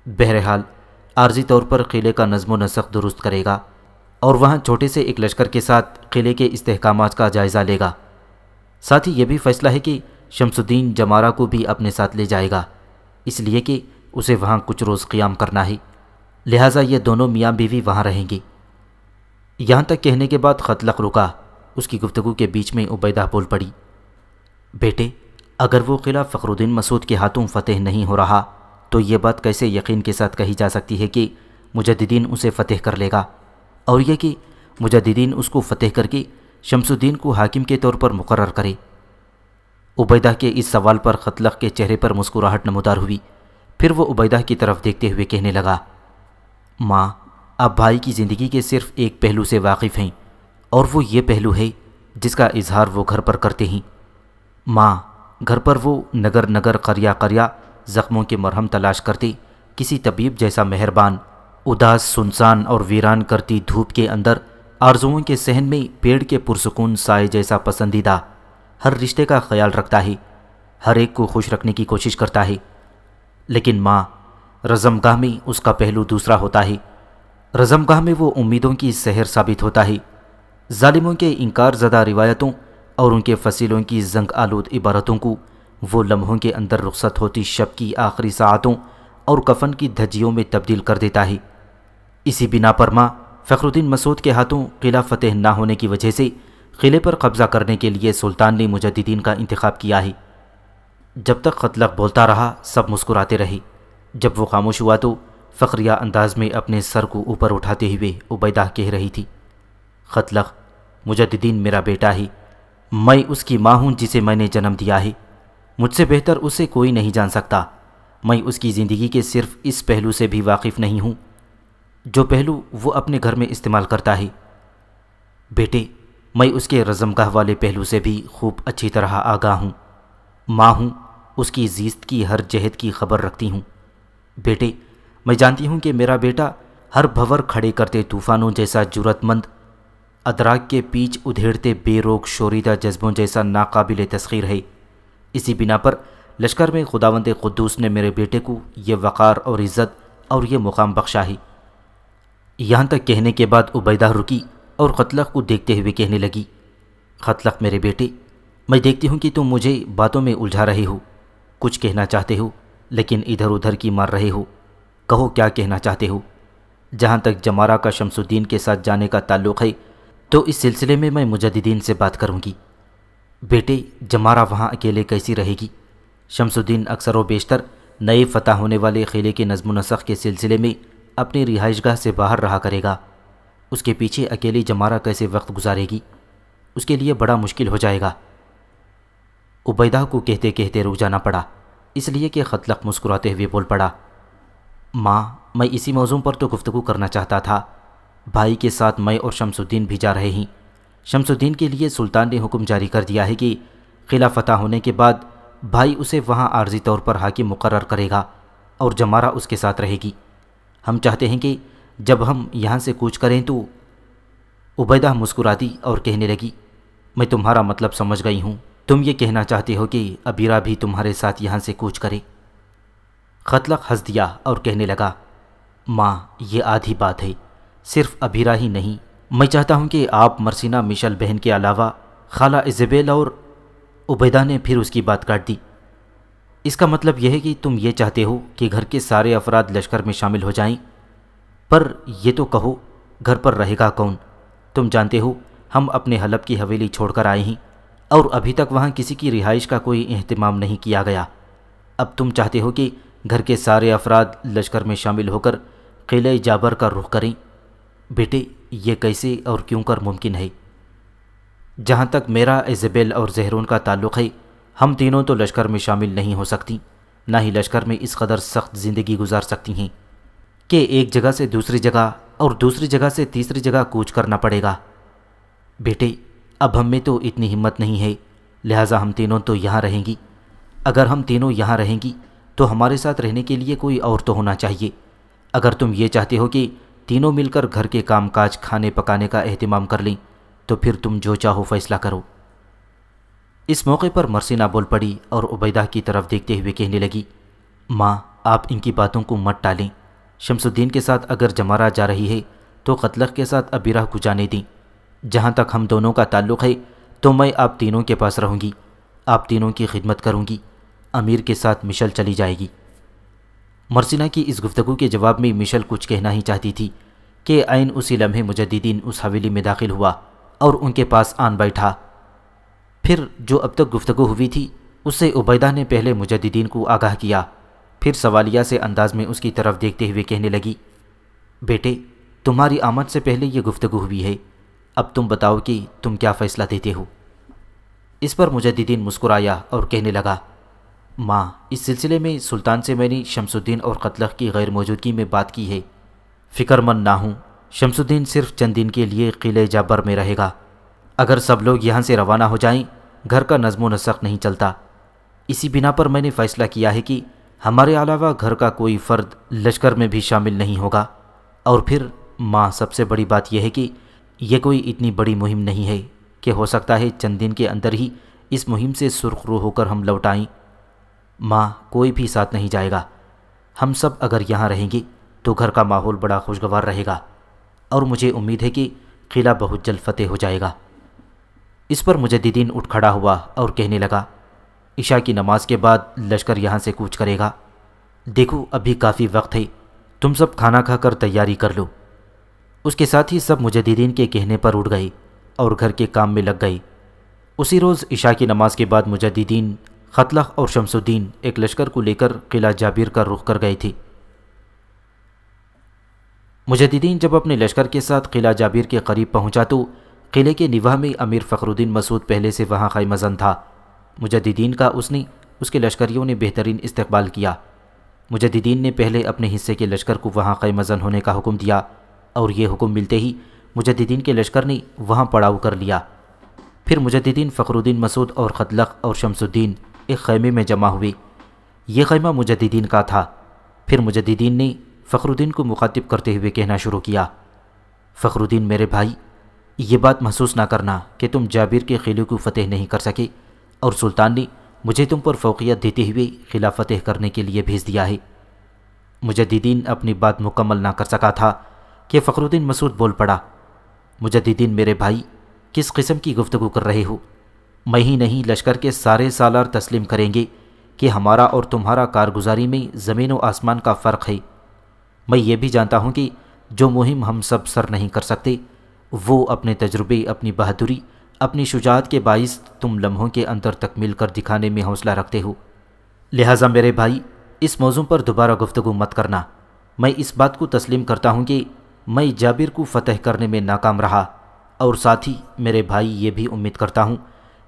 بہرحال عارضی طور پر قلعے کا نظم و نسق درست کرے گا اور وہاں چھوٹے سے ایک لشکر کے ساتھ قلعے کے استحکامات کا جائزہ لے گا۔ ساتھ ہی یہ بھی فیصلہ ہے کہ شمس الدین جمارہ کو بھی اپنے ساتھ لے جائے گا، اس لیے کہ اسے وہاں کچھ روز قیام کرنا ہے، لہٰذا یہ دونوں میاں بیوی وہاں رہیں گے۔ یہاں تک کہنے کے بعد خطلق رکا۔ اس کی گفتگو کے بیچ میں عبیدہ بول پڑی، بیٹے، اگر وہ قلعہ فخر الدین مسعود کے ہاتھوں فتح نہیں ہو رہا تو یہ بات کیسے یقین کے ساتھ کہی جا سکتی ہے کہ مجددین اسے فتح کر لے گا، اور یہ کہ مجددین اس کو فتح کر کے شمس الدین کو حاکم کے طور پر مقرر کرے؟ عبیدہ کے اس سوال پر خطلق کے چہرے پر مسکراہٹ نمودار ہوئی۔ پھر وہ عبیدہ کی طرف دیکھتے ہوئے کہنے لگا، ماں، آپ بھائی کی زندگی کے صرف ایک پہلو سے واقف ہیں، اور وہ یہ پہلو ہے جس کا اظہار وہ گھر پر کرتے ہیں۔ ماں، گھر پر وہ نگر نگر قریہ قریہ زخموں کے مرہم تلاش کرتے کسی طبیب جیسا مہربان، اداس سنسان اور ویران کرتی دھوپ کے اندر آرزوؤں کے صحن میں پیڑ کے پرسکون سائے جیسا پسندیدہ ہر رشتے کا خیال رکھتا ہے، ہر ایک کو خوش رکھنے کی کوشش کرتا ہے۔ لیکن ماں، رزمگاہ میں اس کا پہلو دوسرا ہوتا ہے۔ رزمگاہ میں وہ امیدوں کی سحر ثابت ہوتا ہے، ظالموں کے انکار زدہ روایتوں اور ان کے فصیلوں کی زنگ آلود عبارتوں کو وہ لمحوں کے اندر رخصت ہوتی شب کی آخری ساعتوں اور کفن کی دھجیوں میں تبدیل کر دیتا ہے۔ اسی بنا پر ماں، فخر الدین مسعود کے ہاتھوں قلعہ فتح نہ ہونے کی وجہ سے قلعے پر قبضہ کرنے کے لیے سلطان نے مجددین کا انتخاب کیا ہے۔ جب تک خطلق بولتا رہا سب مسکراتے رہے۔ جب وہ خاموش ہوا تو فخریہ انداز میں اپنے سر کو اوپر اٹھاتے ہوئے عبیدہ کہہ رہی تھی، خطلق، مجددین میرا بیٹا ہے، میں اس کی ماں ہوں جسے میں نے جنم دیا ہے، مجھ سے بہتر اسے کوئی نہیں جان سکتا۔ میں اس کی زندگی کے صرف اس پہلو سے بھی واقف نہیں ہوں جو پہلو وہ اپنے گھر میں استعمال کرتا ہے۔ بیٹے، میں اس کے رزمگاہ والے پہلو سے بھی خوب اچھی طرح آگاہ ہوں، ماں ہوں، اس کی زیست کی ہر جہت کی خبر رکھتی ہوں۔ بیٹے، میں جانتی ہوں کہ میرا بیٹا ہر بھور کھڑے کرتے طوفانوں جیسا جرأت مند، ادراک کے پیچ ادھیڑتے بے روک شوریدہ جذبوں جیسا ناقابل تسخیر ہے۔ اسی بنا پر لشکر میں خداوند قدوس نے میرے بیٹے کو یہ وقار اور عزت اور یہ مقام بخشا ہے۔ یہاں تک کہنے کے بعد عبیدہ رکی اور خطلق کو دیکھتے ہوئے کہنے لگی، خطلق میرے بیٹے، میں دیکھتی ہوں کہ تم مجھے باتوں میں الجھا رہے ہو، کچھ کہنا چاہتے ہو لیکن ادھر ادھر کی مار رہے ہو، کہو کیا کہنا چاہتے ہو۔ جہاں تک جمارہ کا شمس الدین کے ساتھ جانے کا تعلق ہے تو اس سلسلے میں مجددین سے بات کروں گی۔ بیٹے، جمارہ وہاں اکیلے کیسی رہے گی؟ شمس الدین اکثر و بیشتر نئے فتح ہونے والے قلعے کے نظم و نسق کے سلسلے میں اپنی رہائش گاہ سے باہر رہا کرے گا، اس کے پیچھے اکیلی جمارہ کیسے وقت گزارے گی؟ اس کے لیے بڑا مشکل ہو جائے گا۔ عبیدہ کو کہتے کہتے رک جانا پڑا، اس لیے کہ خطلق مسکراتے ہوئے بول پڑا، ماں، میں اسی موضوع پر تو گفتگو کرنا چاہتا تھا۔ بھائی کے ساتھ میں اور شمس الدین بھی جا رہے ہیں۔ شمس الدین کے لیے سلطان نے حکم جاری کر دیا ہے کہ قلعہ فتح ہونے کے بعد بھائی اسے وہاں عارضی طور پر حاکم مقرر کرے گا اور جمارہ اس کے ساتھ رہے گی۔ ہم چاہتے ہیں کہ جب ہم یہاں سے کوچ کریں تو… عبیدہ مسکراتی اور کہنے لگی، میں تمہارا مطلب سمجھ گئی ہوں، تم یہ کہنا چاہتے ہو کہ ابیرہ بھی تمہارے ساتھ یہاں سے کوچ کرے؟ خطلق ہنس دیا اور کہنے لگا، ماں، یہ آدھی بات ہے، صرف ابیرہ ہی نہیں، میں چاہتا ہوں کہ آپ مرسینہ مشل بہن کے علاوہ خالہ ایزابیل اور… عبیدہ نے پھر اس کی بات کاٹ دی۔ اس کا مطلب یہ ہے کہ تم یہ چاہتے ہو کہ گھر کے سارے افراد لشکر میں شامل ہو جائیں، پر یہ تو کہو گھر پر رہے گا کون؟ تم جانتے ہو ہم اپنے حلب کی حویلی چھوڑ کر آئے ہیں اور ابھی تک وہاں کسی کی رہائش کا کوئی اہتمام نہیں کیا گیا۔ اب تم چاہتے ہو کہ گھر کے سارے افراد لشکر میں شامل ہو کر قلعہ جابر کا رخ کریں؟ بیٹے، یہ کیسے اور کیوں کر ممکن ہے؟ جہاں تک میرا ایزابیل اور زہرون کا تعلق ہے، ہم تینوں تو لشکر میں شامل نہیں ہو سکتی، نہ ہی لشکر میں اس قدر سخت زندگی گزار سکتی ہیں کہ ایک جگہ سے دوسری جگہ اور دوسری جگہ سے تیسری جگہ کوچ کرنا پڑے گا۔ بیٹے، اب ہم میں تو اتنی ہمت نہیں ہے، لہٰذا ہم تینوں تو یہاں رہیں گی۔ اگر ہم تینوں یہاں رہیں گی تو ہمارے ساتھ رہنے کے لیے کوئی اور تو ہونا چاہیے۔ اگر تم یہ چاہتے ہو کہ تینوں مل کر گھر کے کام کاج کھانے پکانے کا اہتمام کر لیں تو پھر تم جو چاہو فیصلہ کرو۔ اس موقع پر مرسینہ بول پڑی اور عبیدہ کی طرف دیکھتے ہوئے کہنے لگی، ماں، آپ ان کی باتوں کو مت ٹالیں۔ شمس الدین کے ساتھ اگر جمارہ جا رہی ہے تو خطلق کے ساتھ ابیرہ کو جانے دیں۔ جہاں تک ہم دونوں کا تعلق ہے تو میں آپ تینوں کے پاس رہوں گی، آپ تینوں کی خدمت کروں گی، امیر کے ساتھ مشل چلی جائے گی۔ مرسینہ کی اس گفتگو کے جواب میں مشل کچھ کہنا ہی چاہتی تھی کہ عین اسی لمحے مجددین اس حویلی میں داخل ہوا اور ان کے پاس آن بیٹھا۔ پھر جو اب تک گفتگو ہوئی تھی اس سے عبیدہ نے پہلے مجددین کو آگاہ کیا، پھر سوالیہ سے انداز میں اس کی طرف دیکھتے ہوئے کہنے لگی، بیٹے تمہاری آمد سے پہلے یہ گفتگو ہوئی ہے، اب تم بتاؤ کہ تم کیا فیصلہ دیتے ہو۔ اس پر مجددین مسکرایا اور کہنے لگا، ماں اس سلسلے میں سلطان سے میں نے شمس الدین اور قتلغ کی غیر موجودگی میں بات کی ہے، فکر مند نہ ہوں، شمس الدین صرف چند دن کے لیے قلعہ جابر میں رہے گا، اگر سب لوگ یہاں سے روانہ ہو جائیں گھر کا نظم و نسق نہیں چلتا، اسی بنا پر میں نے فیصلہ کیا ہے کہ ہمارے علاوہ گھر کا کوئی فرد لشکر میں بھی شامل نہیں ہوگا، اور پھر ماں سب سے بڑی بات یہ ہے کہ یہ کوئی اتنی بڑی مہم نہیں ہے کہ ہو سکتا ہے چند دن کے اندر ہی اس مہم سے سرخ رو ہو کر ہم لوٹ آئیں۔ ماں کوئی بھی ساتھ نہیں جائے گا، ہم سب اگر یہاں رہیں گے تو گھر کا ماحول بڑا خوشگوار رہے گا، اور مجھے امید ہے کہ قلعہ بہت جلد فتح ہو جائے گا۔ اس پر مجددین اٹھ کھڑا ہوا اور کہنے لگا، عشاء کی نماز کے بعد لشکر یہاں سے کوچ کرے گا، دیکھو ابھی کافی وقت ہے، تم سب کھانا کھا کر تیاری کر لو۔ اس کے ساتھ ہی سب مجددین کے کہنے پر اٹھ گئے اور گھر کے کام میں لگ گئے۔ اسی روز عشاء کی نماز کے بعد مجددین، قتلغ اور شمس الدین ایک لشکر کو لے کر قلعہ جابر کا رخ کر گئے تھے۔ مجددین جب اپنے لشکر کے ساتھ قلعہ جابر کے قریب پہنچا تو قلعے کے نواح میں امیر فخر الدین مسعود پہلے سے وہاں خیمہ زن تھا۔ مجددین کا اس کے لشکریوں نے بہترین استقبال کیا۔ مجددین نے پہلے اپنے حصے کے لشکر کو وہاں خیمہ زن ہونے کا حکم دیا، اور یہ حکم ملتے ہی مجددین کے لشکر نے وہاں پڑاؤ کر لیا۔ پھر مجددین فخر الدین مسعود اور قتلغ اور شمس الدین ایک خیمے میں جمع ہوئے۔ یہ خیمہ مجددین کا تھا۔ پھر مجددین نے فخر الدین کو مخاطب کرتے ہوئے کہنا شروع کیا، فخر الدین میرے بھائی، یہ بات محسوس نہ کرنا کہ تم جابر کے قلعے کو فتح نہیں کر سکے، اور سلطان نے مجھے تم پر فوقیت دیتے ہوئے قلعہ فتح کرنے کے لیے بھیج دیا ہے۔ مجددین اپنی بات مکمل نہ کر سکا تھا کہ فخر الدین مسعود بول پڑا، مجددین میرے بھائی، کس قسم کی گفتگو کر رہے ہو؟ میں ہی نہیں لشکر کے سارے سالار تسلیم کریں گے کہ ہمارا اور تمہارا کارگزاری میں زمین و آسمان کا فرق ہے۔ میں یہ بھی جانتا ہوں کہ جو مہم ہم سب سر نہیں کر سکتے وہ اپنے تجربے، اپنی بہادری، اپنی شجاعت کے باعث تم لمحوں کے اندر تکمیل کر دکھانے میں حوصلہ رکھتے ہو۔ لہٰذا میرے بھائی اس موضوع پر دوبارہ گفتگو مت کرنا۔ میں اس بات کو تسلیم کرتا ہوں کہ میں جابر کو فتح کرنے میں ناکام رہا، اور ساتھ ہی میرے بھائی یہ بھی امید کرتا ہوں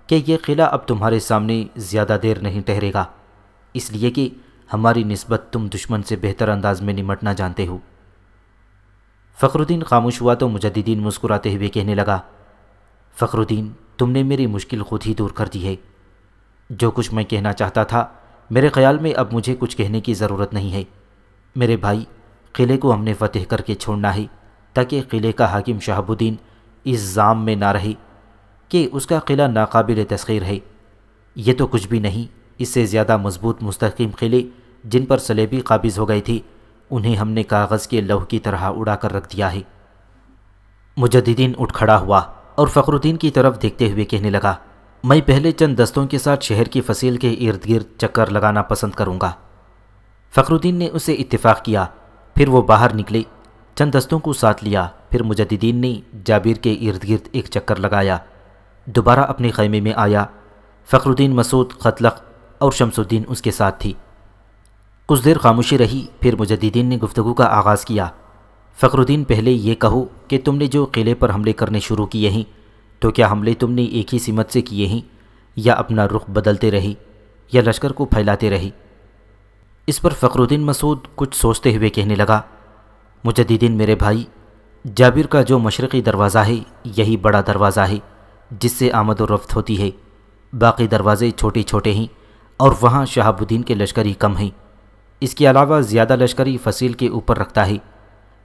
کہ یہ قلعہ اب تمہارے سامنے زیادہ دیر نہیں ٹھہرے گا، اس لیے کہ ہماری نسبت تم دشمن سے بہتر انداز میں نمٹنا جانتے ہو۔ فخر الدین خاموش ہوا تو مجددین مسکراتے ہوئے کہنے لگا، فخر الدین تم نے میری مشکل خود ہی دور کر دی ہے۔ جو کچھ میں کہنا چاہتا تھا میرے خیال میں اب مجھے کچھ کہنے کی ضرورت نہیں ہے۔ میرے بھائی قلعے کو ہم نے فتح کر کے چھوڑنا ہے تاکہ قلعے کا حاکم شہاب الدین اس ظام میں نہ رہے کہ اس کا قلعہ ناقابل تسخیر ہے۔ یہ تو کچھ بھی نہیں، اس سے زیادہ مضبوط مستحکم قلعے جن پر صلیبی قابض ہو گئے تھے انہیں ہم نے کاغذ کے لوح کی طرح اڑا کر رکھ دیا ہے۔ مجددین اٹھ کھڑا ہوا اور فخر الدین کی طرف دیکھتے ہوئے کہنے لگا، میں پہلے چند دستوں کے ساتھ شہر کی فصیل کے ارد گرد چکر لگانا پسند کروں گا۔ فخر الدین نے اسے اتفاق کیا۔ پھر وہ باہر نکلے، چند دستوں کو ساتھ لیا، پھر مجددین نے جابر کے ارد گرد ایک چکر لگایا، دوبارہ اپنے خیمے میں آیا۔ فخر الدین مسعود، قتلغ اور شمس الدین اس کے ساتھ تھی۔ کچھ دیر خاموشی رہی، پھر مجددین نے گفتگو کا آغاز کیا، فخر الدین پہلے یہ کہو کہ تم نے جو قلعے پر حملے کرنے شروع کیے ہیں تو کیا حملے تم نے ایک ہی سمت سے کیے ہیں یا اپنا رخ بدلتے رہے یا لشکر کو پھیلاتے رہے؟ اس پر فخر الدین مسعود کچھ سوچتے ہوئے کہنے لگا، مجددین میرے بھائی، جابر کا جو مشرقی دروازہ ہے یہی بڑا دروازہ ہے جس سے آمد و رفت ہوتی ہے، باقی دروازے چھوٹے چھوٹے ہیں اور وہاں شہاب الدین کے لشکری کم ہیں۔ اس کے علاوہ زیادہ لشکری فصیل کے اوپر رکھتا ہے۔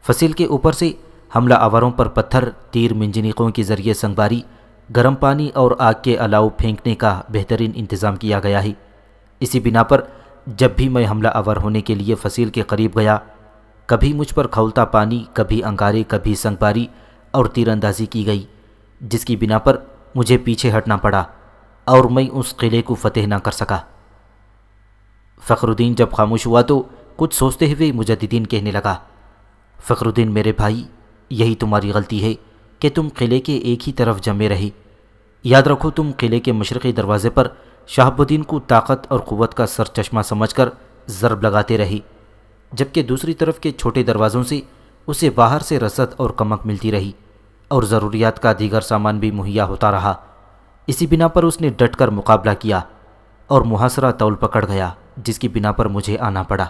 فصیل کے اوپر سے حملہ آوروں پر پتھر، تیر، منجنیقوں کے ذریعے سنگباری، گرم پانی اور آگ کے الاؤ پھینکنے کا بہترین انتظام کیا گیا ہے۔ اسی بنا پر جب بھی میں حملہ آور ہونے کے لیے فصیل کے قریب گیا، کبھی مجھ پر کھولتا پانی، کبھی انگارے، کبھی سنگباری اور تیر اندازی کی گئی، جس کی بنا پر مجھے پیچھے ہٹنا پڑا اور میں اس قلعے کو فتح نہ کر سکا۔ فخر الدین جب خاموش ہوا تو کچھ سوچتے ہوئے مجددین کہنے لگا، فخر الدین میرے بھائی، یہی تمہاری غلطی ہے کہ تم قلعے کے ایک ہی طرف جمے رہی۔ یاد رکھو، تم قلعے کے مشرقی دروازے پر شہاب الدین کو طاقت اور قوت کا سر چشمہ سمجھ کر ضرب لگاتے رہی، جبکہ دوسری طرف کے چھوٹے دروازوں سے اسے باہر سے رسد اور کمک ملتی رہی اور ضروریات کا دیگر سامان بھی مہیا ہوتا رہا۔ اسی بنا پر اس نے ڈٹ کر مقابلہ کیا اور محاصرہ طول پکڑ گیا، جس کی بنا پر مجھے آنا پڑا۔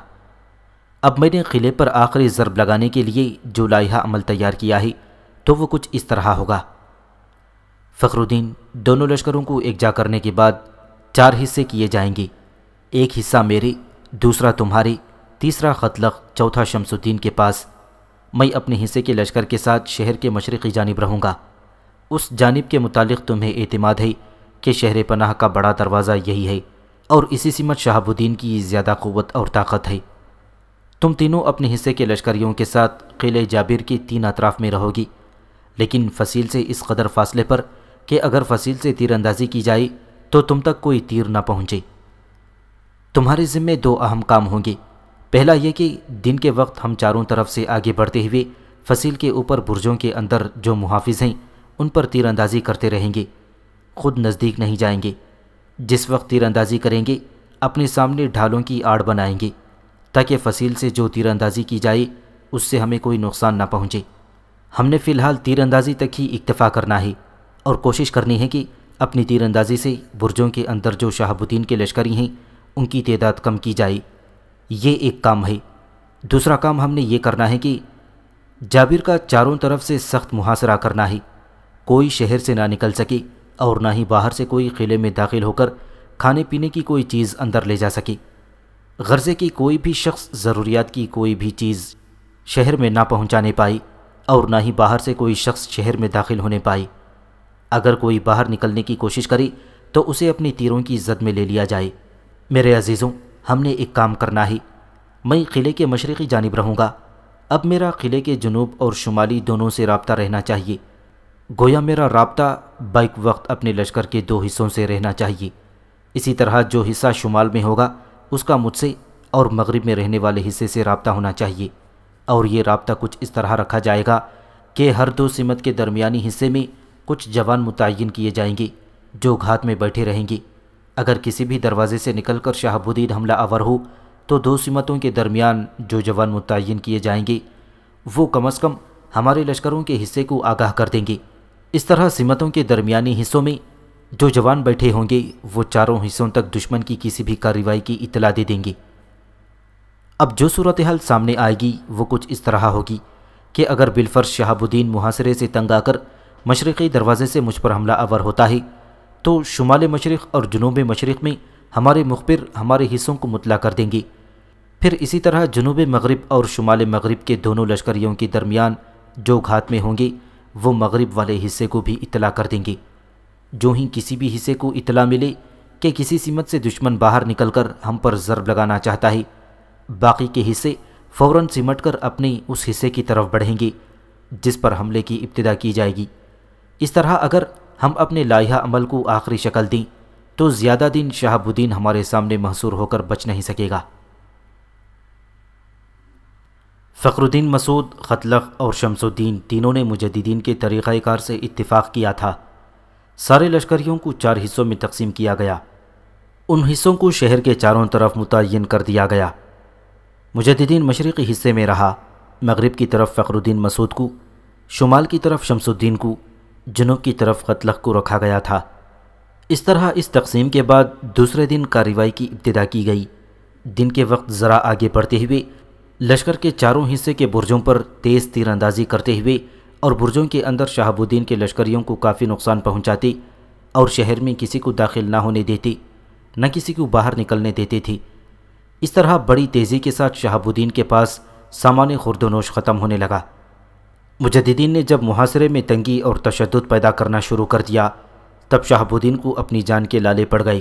اب میں نے قلعے پر آخری ضرب لگانے کے لیے جو لائحہ عمل تیار کیا ہے تو وہ کچھ اس طرح ہوگا۔ فخر الدین، دونوں لشکروں کو یکجا کرنے کے بعد 4 حصے کیے جائیں گے، ایک حصہ میرے، دوسرا تمہارے، تیسرا خطلق، چوتھا شمس الدین کے پاس۔ میں اپنے حصے کے لشکر کے ساتھ شہر کے مشرقی جانب رہوں گا۔ اس جانب کے متعلق تمہیں اعتماد ہے کہ شہر پناہ کا بڑا دروازہ یہی ہے اور اسی سمت شہاب الدین کی زیادہ قوت اور طاقت ہے۔ تم تینوں اپنے حصے کے لشکریوں کے ساتھ قلعہ جابر کے 3 اطراف میں رہو گی، لیکن فصیل سے اس قدر فاصلے پر کہ اگر فصیل سے تیر اندازی کی جائے تو تم تک کوئی تیر نہ پہنچے۔ تمہارے ذمے 2 اہم کام ہوں گے۔ پہلا یہ کہ دن کے وقت ہم چاروں طرف سے آگے بڑھتے ہوئے فصیل کے اوپر برجوں کے اندر جو محافظ ہیں ان پر تیر اندازی کرتے رہیں گے، خود نزدیک نہیں جائیں گے۔ جس وقت تیر اندازی کریں گے اپنے سامنے ڈھالوں کی آڑ بنائیں گے تاکہ فصیل سے جو تیر اندازی کی جائے اس سے ہمیں کوئی نقصان نہ پہنچے۔ ہم نے فی الحال تیر اندازی تک ہی اکتفا کرنا ہے اور کوشش کرنی ہے کہ اپنی تیر اندازی سے برجوں کے اندر جو شہاب الدین کے لشکری ہیں ان کی تعداد کم کی جائے۔ یہ ایک کام ہے۔ دوسرا کام ہم نے یہ کرنا ہے کہ جابر کا چاروں طرف سے سخت محاصرہ کرنا ہے، کوئی شہر سے نہ نکل سکے اور نہ ہی باہر سے کوئی قلعے میں داخل ہو کر کھانے پینے کی کوئی چیز اندر لے جا سکے۔ غرضے کی کوئی بھی شخص ضروریات کی کوئی بھی چیز شہر میں نہ پہنچانے پائے اور نہ ہی باہر سے کوئی شخص شہر میں داخل ہونے پائے۔ اگر کوئی باہر نکلنے کی کوشش کرے تو اسے اپنی تیروں کی زد میں لے لیا جائے۔ میرے عزیزوں، ہم نے ایک کام کرنا ہے۔ میں قلعے کے مشرقی جانب رہوں گا۔ اب میرا قلعے کے جنوب اور شمالی دونوں سے رابطہ رہنا چاہیے، گویا میرا رابطہ بیک وقت اپنے لشکر کے 2 حصوں سے رہنا چاہیے۔ اسی طرح جو حصہ شمال میں ہوگا اس کا مجھ سے اور مغرب میں رہنے والے حصے سے رابطہ ہونا چاہیے، اور یہ رابطہ کچھ اس طرح رکھا جائے گا کہ ہر 2 سمت کے درمیانی حصے میں کچھ جوان متعین کیے جائیں گے جو گھات میں بیٹھے رہیں گے۔ اگر کسی بھی دروازے سے نکل کر شہاب الدین حملہ آور ہو تو 2 سمتوں کے درمیان جو جوان متعین کیے جائیں گے وہ کم از کم ہمارے لشکروں کے حصے کو آگاہ کر دیں گے۔ اس طرح سمتوں کے درمیانی حصوں میں جو جوان بیٹھے ہوں گے وہ چاروں حصوں تک دشمن کی کسی بھی کارروائی کی اطلاع دے دیں گے۔ اب جو صورتحال سامنے آئے گی وہ کچھ اس طرح ہوگی کہ اگر بالفرض شہاب الدین محاصرے سے تنگ آ کر مشرقی دروازے سے مجھ پر حملہ آور ہوتا ہے تو شمال مشرق اور جنوب مشرق میں ہمارے مخبر ہمارے حصوں کو مطلع کر دیں گے۔ پھر اسی طرح جنوب مغرب اور شمال مغرب کے دونوں لشکریوں کے درمیان جو گھات میں ہوں گے وہ مغرب والے حصے کو بھی اطلاع کر دیں گے۔ جو ہی کسی بھی حصے کو اطلاع ملے کہ کسی سمت سے دشمن باہر نکل کر ہم پر ضرب لگانا چاہتا ہے، باقی کے حصے فوراً سمٹ کر اپنے اس حصے کی طرف بڑھیں گے جس پر حملے کی ابتدا کی جائے گی۔ اس طرح اگر ہم اپنے لائحہ عمل کو آخری شکل دیں تو زیادہ دن شہاب الدین ہمارے سامنے محصور ہو کر بچ نہیں سکے گا۔ فخر الدین مسعود، خطلق اور شمس الدین تینوں نے مجددین کے طریقہ کار سے اتفاق کیا تھا۔ سارے لشکریوں کو 4 حصوں میں تقسیم کیا گیا۔ ان حصوں کو شہر کے چاروں طرف متعین کر دیا گیا۔ مجددین مشرقی حصے میں رہا، مغرب کی طرف فخر الدین مسعود کو، شمال کی طرف شمس الدین کو، جنوب کی طرف خطلق کو رکھا گیا تھا۔ اس طرح اس تقسیم کے بعد دوسرے دن کارروائی کی ابتدا کی گئی۔ دن کے وقت ذرا آگے بڑھتے ہوئے لشکر کے چاروں حصے کے برجوں پر تیز تیر اندازی کرتے ہوئے اور برجوں کے اندر شہاب الدین کے لشکریوں کو کافی نقصان پہنچاتے اور شہر میں کسی کو داخل نہ ہونے دیتے، نہ کسی کو باہر نکلنے دیتے تھے۔ اس طرح بڑی تیزی کے ساتھ شہاب الدین کے پاس سامان خورد و نوش ختم ہونے لگا۔ مجددین نے جب محاصرے میں تنگی اور تشدد پیدا کرنا شروع کر دیا تب شہاب الدین کو اپنی جان کے لالے پڑ گئے۔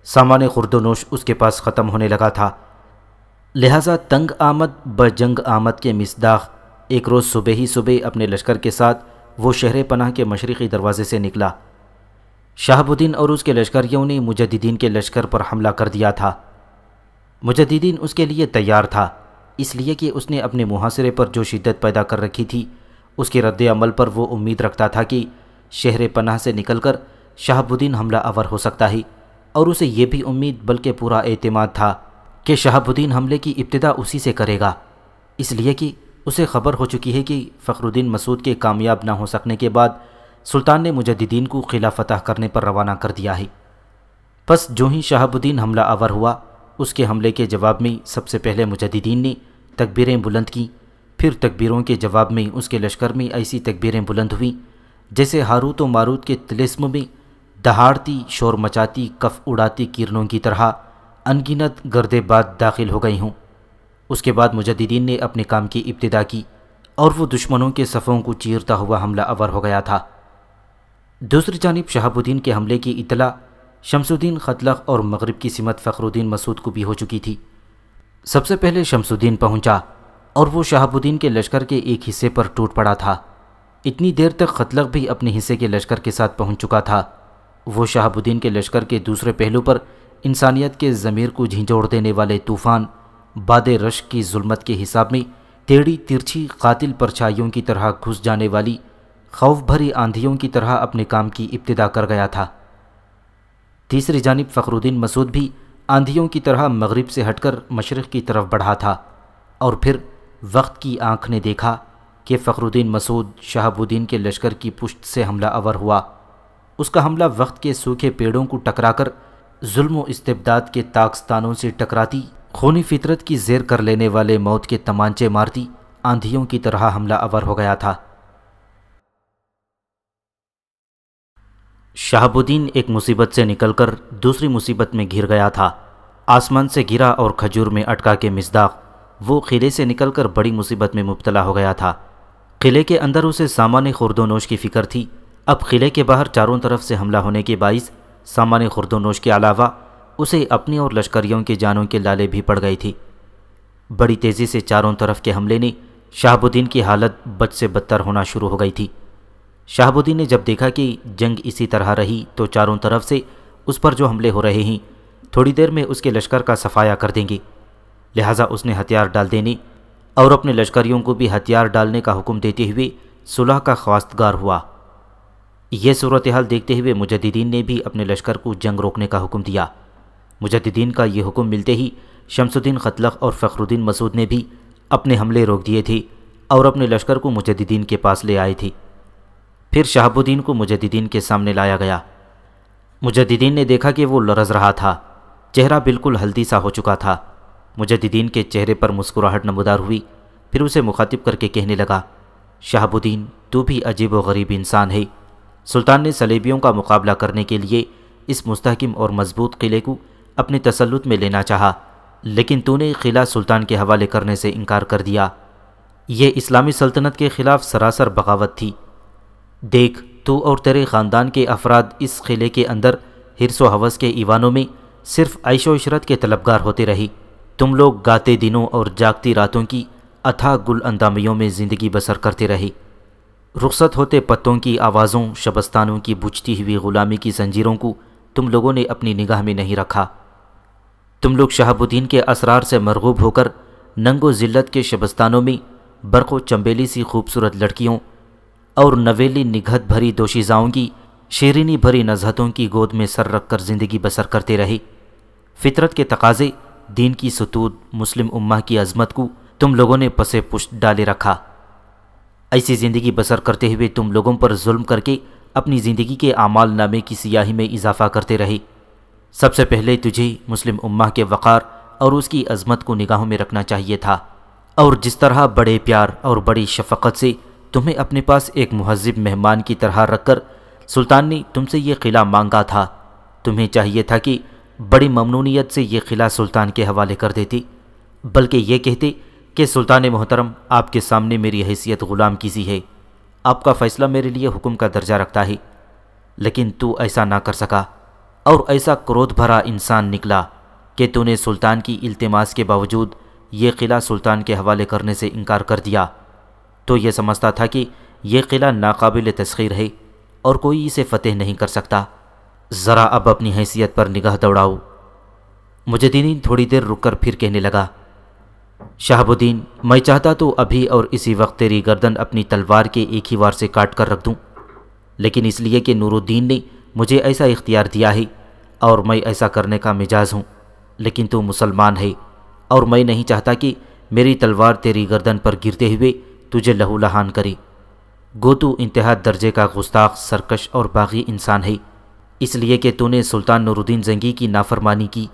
سامان خورد و نوش اس کے پاس ختم ہونے لگا تھا، لہٰذا تنگ آمد بجنگ آمد کے مصداق ایک روز صبح ہی صبح اپنے لشکر کے ساتھ وہ شہر پناہ کے مشرقی دروازے سے نکلا۔ شہاب الدین اور اس کے لشکریوں نے مجددین کے لشکر پر حملہ کر دیا تھا۔ مجددین اس کے لیے تیار تھا، اس لیے کہ اس نے اپنے محاصرے پر جو شدت پیدا کر رکھی تھی، اس کے رد عمل پر وہ امید رکھتا تھا کہ شہر پناہ سے نکل کر شہاب الدین حملہ آور ہو سکتا ہے، اور اسے یہ بھی امید بلکہ پورا اعتماد تھا کہ شہاب الدین حملے کی ابتدا اسی سے کرے گا، اس لیے کہ اسے خبر ہو چکی ہے کہ فخر الدین مسعود کے کامیاب نہ ہو سکنے کے بعد سلطان نے مجددین کو قلعہ فتح کرنے پر روانہ کر دیا ہے۔ پس جو ہی شہاب الدین حملہ آور ہوا، اس کے حملے کے جواب میں سب سے پہلے مجددین نے تکبیریں بلند کیں، پھر تکبیروں کے جواب میں اس کے لشکر میں ایسی تکبیریں بلند ہوئیں جیسے ہاروت و ماروت کے طلسم میں دہاڑتی، شور مچاتی، کف اڑاتی کرنوں کی طرح انگنت گردے باد داخل ہو گئی ہوں۔ اس کے بعد مجددین نے اپنے کام کی ابتدا کی اور وہ دشمنوں کے صفوں کو چیرتا ہوا حملہ آور ہو گیا تھا۔ دوسری جانب شہاب الدین کے حملے کی اطلاع شمس الدین خطلق اور مغرب کی سمت فخر الدین مسعود کو بھی ہو چکی تھی۔ سب سے پہلے شمس الدین پہنچا اور وہ شہاب الدین کے لشکر کے ایک حصے پر ٹوٹ پڑا تھا۔ اتنی دیر تک خطلق بھی اپنے حصے کے لشکر کے ساتھ پہنچ چکا تھا۔ وہ شہاب الدین کے لشکر کے دوسرے پہلو پر انسانیت کے ضمیر کو جھنجھوڑ دینے والے طوفان باد رشک کی ظلمت کے حساب میں ٹیڑھی ترچھی قاتل پرچھائیوں کی طرح گھس جانے والی خوف بھری آندھیوں کی طرح اپنے کام کی ابتدا کر گیا تھا۔ تیسری جانب فخر الدین مسعود بھی آندھیوں کی طرح مغرب سے ہٹ کر مشرق کی طرف بڑھا تھا، اور پھر وقت کی آنکھ نے دیکھا کہ فخر الدین مسعود شہاب الدین کے لشکر کی پشت سے حملہ آور ہوا۔ اس کا حملہ وقت کے سوکھے پیڑوں کو ٹکرا کر ظلم و استبداد کے تاکستانوں سے ٹکراتی، خونی فطرت کی زیر کر لینے والے موت کے تمانچے مارتی آندھیوں کی طرح حملہ آور ہو گیا تھا۔ شہاب الدین ایک مصیبت سے نکل کر دوسری مصیبت میں گھر گیا تھا۔ آسمان سے گرا اور کھجور میں اٹکا کے مصداق وہ قلعے سے نکل کر بڑی مصیبت میں مبتلا ہو گیا تھا۔ قلعے کے اندر اسے سامان خورد و نوش کی فکر تھی۔ اب قلعے کے باہر چاروں طرف سے حملہ ہونے کے باعث سامان خورد و نوش کے علاوہ اسے اپنی اور لشکریوں کے جانوں کے لالے بھی پڑ گئی تھی۔ بڑی تیزی سے چاروں طرف کے حملے نے شہاب الدین کی حالت بد سے بدتر ہونا شروع ہو گئی تھی۔ شہاب الدین نے جب دیکھا کہ جنگ اسی طرح رہی تو چاروں طرف سے اس پر جو حملے ہو رہے ہیں تھوڑی دیر میں اس کے لشکر کا صفایا کر دیں گے، لہٰذا اس نے ہتھیار ڈال دینے اور اپنے لشکریوں کو بھی ہتھیار ڈالنے کا حکم دیتے ہوئے صلح کا خواستگار ہوا۔ یہ صورتحال دیکھتے ہوئے مجددین نے بھی اپنے لشکر کو جنگ روکنے کا حکم دیا۔ مجددین کا یہ حکم ملتے ہی شمس الدین خطلق اور فخر الدین مسعود نے بھی اپنے حملے روک دیے تھے اور اپنے لشکر کو مجددین کے پاس لے آئے تھے۔ پھر شہاب الدین کو مجددین کے سامنے لایا گیا۔ مجددین نے دیکھا کہ وہ لرز رہا تھا، چہرہ بالکل ہلدی سا ہو چکا تھا۔ مجددین کے چہرے پر مسکراہٹ نمودار ہوئی، پھر اسے مخاطب کر کے کہنے لگا، شہاب الدین تو بھی عجیب و غریب انسان ہے۔ سلطان نے صلیبیوں کا مقابلہ کرنے کے لیے اس مستحکم اور مضبوط قلعے کو اپنے تسلط میں لینا چاہا، لیکن تو نے قلعہ سلطان کے حوالے کرنے سے انکار کر دیا۔ یہ اسلامی سلطنت کے خلاف سراسر بغاوت تھی۔ دیکھ، تو اور تیرے خاندان کے افراد اس قلعے کے اندر حرص و ہوس کے ایوانوں میں صرف عیش و عشرت کے طلبگار ہوتے رہے۔ تم لوگ گاتے دنوں اور جاگتی راتوں کی اتھا گل اندامیوں میں زندگی بسر کرتے رہے۔ رخصت ہوتے پتوں کی آوازوں، شبستانوں کی بجھتی ہوئی غلامی کی زنجیروں کو تم لوگوں نے اپنی نگاہ میں نہیں رکھا۔ تم لوگ شہاب الدین کے اسرار سے مرغوب ہو کر ننگ و ذلت کے شبستانوں میں برق و چمبیلی سی خوبصورت لڑکیوں اور نویلی نگہت بھری دوشیزاؤں کی شیرینی بھری نزہتوں کی گود میں سر رکھ کر زندگی بسر کرتے رہے۔ فطرت کے تقاضے، دین کی ستود، مسلم امہ کی عظمت کو تم لوگوں نے پس پشت ڈالے رکھا۔ ایسی زندگی بسر کرتے ہوئے تم لوگوں پر ظلم کر کے اپنی زندگی کے اعمال نامے کی سیاہی میں اضافہ کرتے رہے۔ سب سے پہلے تجھے مسلم امہ کے وقار اور اس کی عظمت کو نگاہوں میں رکھنا چاہیے تھا، اور جس طرح بڑے پیار اور بڑی شفقت سے تمہیں اپنے پاس ایک مہذب مہمان کی طرح رکھ کر سلطان نے تم سے یہ قلعہ مانگا تھا، تمہیں چاہیے تھا کہ بڑی ممنونیت سے یہ قلعہ سلطان کے حوالے کر دیتے، بلکہ یہ کہتے کہ سلطان محترم، آپ کے سامنے میری حیثیت غلام کی سی ہے، آپ کا فیصلہ میرے لیے حکم کا درجہ رکھتا ہے۔ لیکن تو ایسا نہ کر سکا اور ایسا کرودھ بھرا انسان نکلا کہ تو نے سلطان کی التماس کے باوجود یہ قلعہ سلطان کے حوالے کرنے سے انکار کر دیا۔ تو یہ سمجھتا تھا کہ یہ قلعہ ناقابل تسخیر ہے اور کوئی اسے فتح نہیں کر سکتا۔ ذرا اب اپنی حیثیت پر نگاہ دوڑاؤ۔ مجددین تھوڑی دیر رک کر پھر کہنے لگا، شہاب الدین، میں چاہتا تو ابھی اور اسی وقت تیری گردن اپنی تلوار کے ایک ہی وار سے کاٹ کر رکھ دوں، لیکن اس لیے کہ نور الدین نے مجھے ایسا اختیار دیا ہے اور میں ایسا کرنے کا مجاز ہوں، لیکن تو مسلمان ہے اور میں نہیں چاہتا کہ میری تلوار تیری گردن پر گرتے ہوئے تجھے لہو لہان کرے۔ گو تو انتہا درجے کا گستاخ، سرکش اور باغی انسان ہے، اس لیے کہ تو نے سلطان نور الدین زنگی کی نافرمانی کی،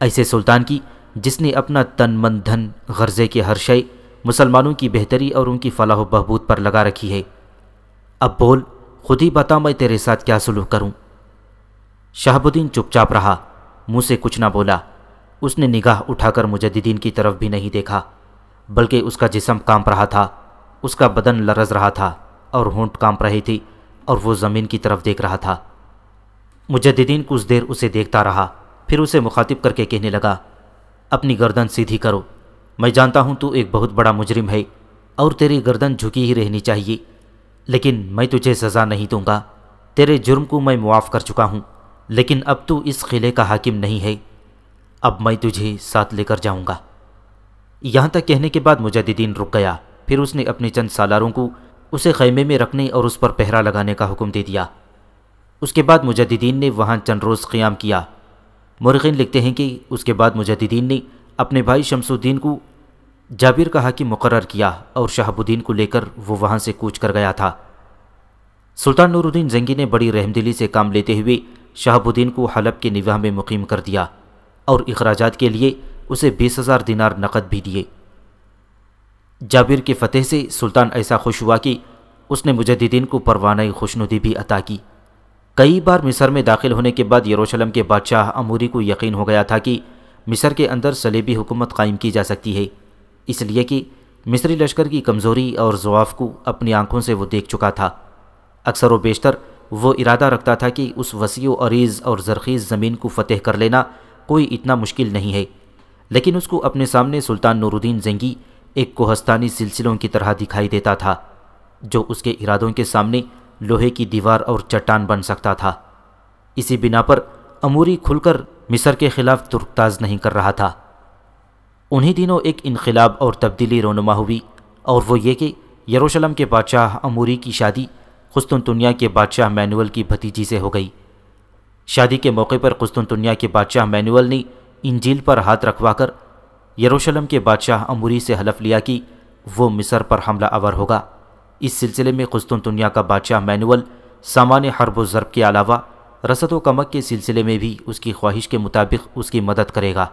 ایسے سلطان کی جس نے اپنا تن من دھن غرضے کے ہر شے مسلمانوں کی بہتری اور ان کی فلاح و بہبود پر لگا رکھی ہے۔ اب بول، خود ہی بتا میں تیرے ساتھ کیا سلوک کروں۔ شہاب الدین چپ چاپ رہا، منہ سے کچھ نہ بولا۔ اس نے نگاہ اٹھا کر مجددین کی طرف بھی نہیں دیکھا، بلکہ اس کا جسم کانپ رہا تھا، اس کا بدن لرز رہا تھا اور ہونٹ کانپ رہے تھے اور وہ زمین کی طرف دیکھ رہا تھا۔ مجددین کچھ دیر اسے دیکھتا رہا، پھر اسے مخاطب کر کے کہنے لگا، اپنی گردن سیدھی کرو۔ میں جانتا ہوں تو ایک بہت بڑا مجرم ہے اور تیری گردن جھکی ہی رہنی چاہیے، لیکن میں تجھے سزا نہیں دوں گا۔ تیرے جرم کو میں معاف کر چکا ہوں، لیکن اب تو اس قلعے کا حاکم نہیں ہے، اب میں تجھے ساتھ لے کر جاؤں گا۔ یہاں تک کہنے کے بعد مجددین رک گیا، پھر اس نے اپنے چند سالاروں کو اسے خیمے میں رکھنے اور اس پر پہرا لگانے کا حکم دے دیا۔ اس کے بعد مجددین نے وہاں چند روز قیام کیا۔ مورخین لکھتے ہیں کہ اس کے بعد مجددین نے اپنے بھائی شمس الدین کو جابر کا حاکم مقرر کیا اور شہاب الدین کو لے کر وہ وہاں سے کوچ کر گیا تھا۔ سلطان نور الدین زنگی نے بڑی رحمدلی سے کام لیتے ہوئے شہاب الدین کو حلب کے نواح میں مقیم کر دیا اور اخراجات کے لیے اسے 20,000 دینار نقد بھی دیے۔ جابر کی فتح سے سلطان ایسا خوش ہوا کہ اس نے مجددین کو پروانہ خوشنودی بھی عطا کی۔ کئی بار مصر میں داخل ہونے کے بعد یروشلم کے بادشاہ اموری کو یقین ہو گیا تھا کہ مصر کے اندر صلیبی حکومت قائم کی جا سکتی ہے، اس لیے کہ مصری لشکر کی کمزوری اور ضعف کو اپنی آنکھوں سے وہ دیکھ چکا تھا۔ اکثر و بیشتر وہ ارادہ رکھتا تھا کہ اس وسیع و عریض اور زرخیز زمین کو فتح کر لینا کوئی اتنا مشکل نہیں ہے، لیکن اس کو اپنے سامنے سلطان نور الدین زنگی ایک کوہستانی سلسلوں کی طرح دکھائی دیتا تھا، جو اس کے ارادوں کے سامنے لوہے کی دیوار اور چٹان بن سکتا تھا۔ اسی بنا پر اموری کھل کر مصر کے خلاف ترکتاز نہیں کر رہا تھا۔ انہی دنوں ایک انقلاب اور تبدیلی رونما ہوئی، اور وہ یہ کہ یروشلم کے بادشاہ اموری کی شادی قسطنطنیہ کے بادشاہ مینوئل کی بھتیجی سے ہو گئی۔ شادی کے موقع پر قسطنطنیہ کے بادشاہ مینوئل نے انجیل پر ہاتھ رکھوا کر یروشلم کے بادشاہ اموری سے حلف لیا کہ وہ مصر پر حملہ آور ہوگا۔ اس سلسلے میں قسطنطنیہ کا بادشاہ مینوئل سامان حرب و ضرب کے علاوہ رسد و کمک کے سلسلے میں بھی اس کی خواہش کے مطابق اس کی مدد کرے گا۔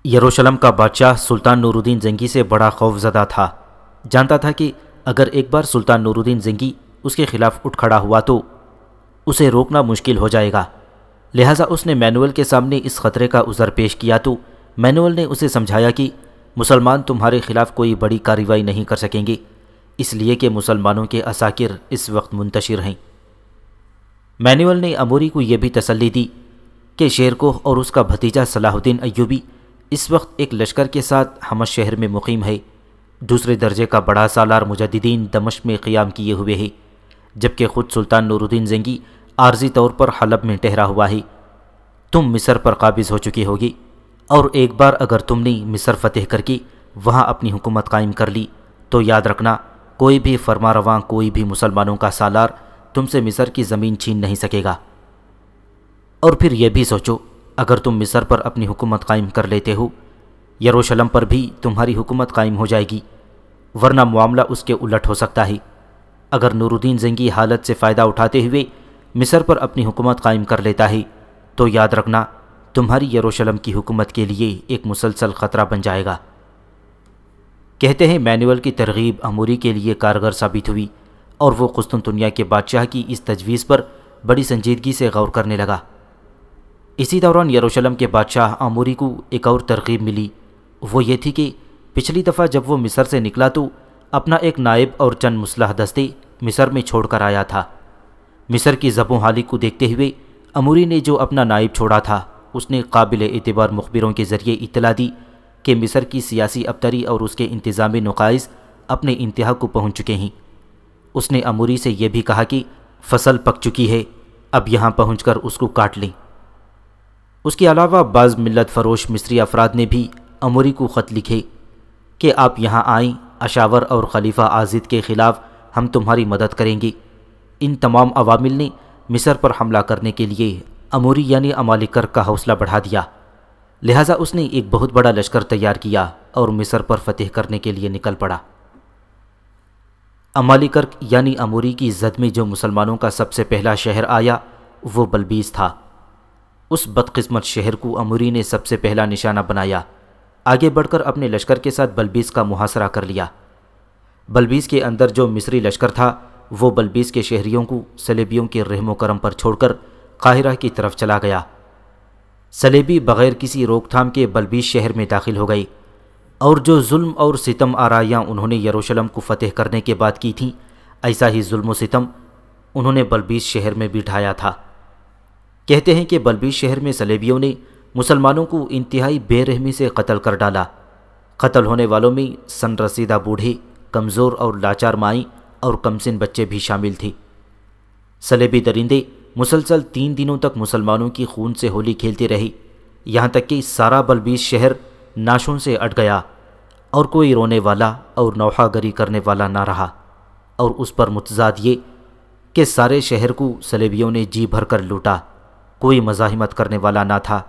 یروشلم کا بادشاہ سلطان نور الدین زنگی سے بڑا خوف زدہ تھا، جانتا تھا کہ اگر ایک بار سلطان نور الدین زنگی اس کے خلاف اٹھ کھڑا ہوا تو اسے روکنا مشکل ہو جائے گا، لہٰذا اس نے مینوئل کے سامنے اس خطرے کا عذر پیش کیا تو مینوئل نے اسے سمجھایا کہ مسلمان تمہارے خلاف کوئی بڑی کارروائی نہیں کر سکیں گے، اس لیے کہ مسلمانوں کے عساکر اس وقت منتشر ہیں۔ مینوئل نے اموری کو یہ بھی تسلی دی کہ شیرکوہ اور اس کا بھتیجا صلاح الدین ایوبی اس وقت ایک لشکر کے ساتھ حمص شہر میں مقیم ہے۔ دوسرے درجے کا بڑا سالار مجددین دمشق میں قیام کیے ہوئے ہے، جبکہ خود سلطان نور الدین زنگی عارضی طور پر حلب میں ٹھہرا ہوا ہے۔ تم مصر پر قابض ہو چکے ہوگی، اور ایک بار اگر تم نے مصر فتح کر کے وہاں اپنی حکومت قائم کر لی تو یاد رکھنا کوئی بھی فرما رواں، کوئی بھی مسلمانوں کا سالار تم سے مصر کی زمین چھین نہیں سکے گا۔ اور پھر یہ بھی سوچو، اگر تم مصر پر اپنی حکومت قائم کر لیتے ہو، یروشلم پر بھی تمہاری حکومت قائم ہو جائے گی، ورنہ معاملہ اس کے الٹ ہو سکتا ہے۔ اگر نور الدین زنگی حالت سے فائدہ اٹھاتے ہوئے مصر پر اپنی حکومت قائم کر لیتا ہے تو یاد رکھنا تمہاری یروشلم کی حکومت کے لیے ایک مسلسل خطرہ بن جائے گا۔ کہتے ہیں مینوئل کی ترغیب اموری کے لیے کارگر ثابت ہوئی، اور وہ قسطنطنیہ کے بادشاہ کی اس تجویز پر بڑی سنجیدگی سے غور کرنے لگا۔ اسی دوران یروشلم کے بادشاہ اموری کو ایک اور ترغیب ملی، وہ یہ تھی کہ پچھلی دفعہ جب وہ مصر سے نکلا تو اپنا ایک نائب اور چند مسلح دستے مصر میں چھوڑ کر آیا تھا۔ مصر کی زب و حالی کو دیکھتے ہوئے اموری نے جو اپنا نائب چھوڑا تھا، اس نے قابل اعتبار مخبروں کے ذریعے اطلاع دی کہ مصر کی سیاسی ابتری اور اس کے انتظامی نقائص اپنے انتہا کو پہنچ چکے ہیں۔ اس نے اموری سے یہ بھی کہا کہ فصل پک چکی ہے، اب یہاں پہنچ کر اس کو کاٹ لیں۔ اس کے علاوہ بعض ملت فروش مصری افراد نے بھی اموری کو خط لکھے کہ آپ یہاں آئیں، اشاور اور خلیفہ آزید کے خلاف ہم تمہاری مدد کریں گے۔ ان تمام عوامل نے مصر پر حملہ کرنے کے لیے اموری یعنی امالیکر کا حوصلہ بڑھا دیا، لہٰذا اس نے ایک بہت بڑا لشکر تیار کیا اور مصر پر فتح کرنے کے لیے نکل پڑا۔ امالیکر یعنی اموری کی زد میں جو مسلمانوں کا سب سے پہلا شہر آیا وہ بلبیس تھا۔ اس بدقسمت شہر کو اموری نے سب سے پہلا نشانہ بنایا، آگے بڑھ کر اپنے لشکر کے ساتھ بلبیس کا محاصرہ کر لیا۔ بلبیس کے اندر جو مصری لشکر تھا وہ بلبیس کے شہریوں کو صلیبیوں کے رحم و کرم پر چھوڑ کر قاہرہ کی طرف چلا گیا۔ صلیبی بغیر کسی روک تھام کے بلبیس شہر میں داخل ہو گئے، اور جو ظلم اور ستم آرائیاں انہوں نے یروشلم کو فتح کرنے کے بعد کی تھیں، ایسا ہی ظلم و ستم انہوں نے بلبیس شہر میں بھی ڈھایا تھا۔ کہتے ہیں کہ بلبیس شہر میں صلیبیوں نے مسلمانوں کو انتہائی بے رحمی سے قتل کر ڈالا۔ قتل ہونے والوں میں سن رسیدہ بوڑھے، کمزور اور لاچار مائیں اور کمسن بچے بھی شامل تھے۔ صلیبی درندے مسلسل 3 دنوں تک مسلمانوں کی خون سے ہولی کھیلتے رہے، یہاں تک کہ سارا بلبیس شہر ناشوں سے اٹ گیا اور کوئی رونے والا اور نوحہ گری کرنے والا نہ رہا، اور اس پر متضاد یہ کہ سارے شہر کو صلیبیوں نے جی بھر کر لوٹا، کوئی مزاحمت کرنے والا نہ تھا۔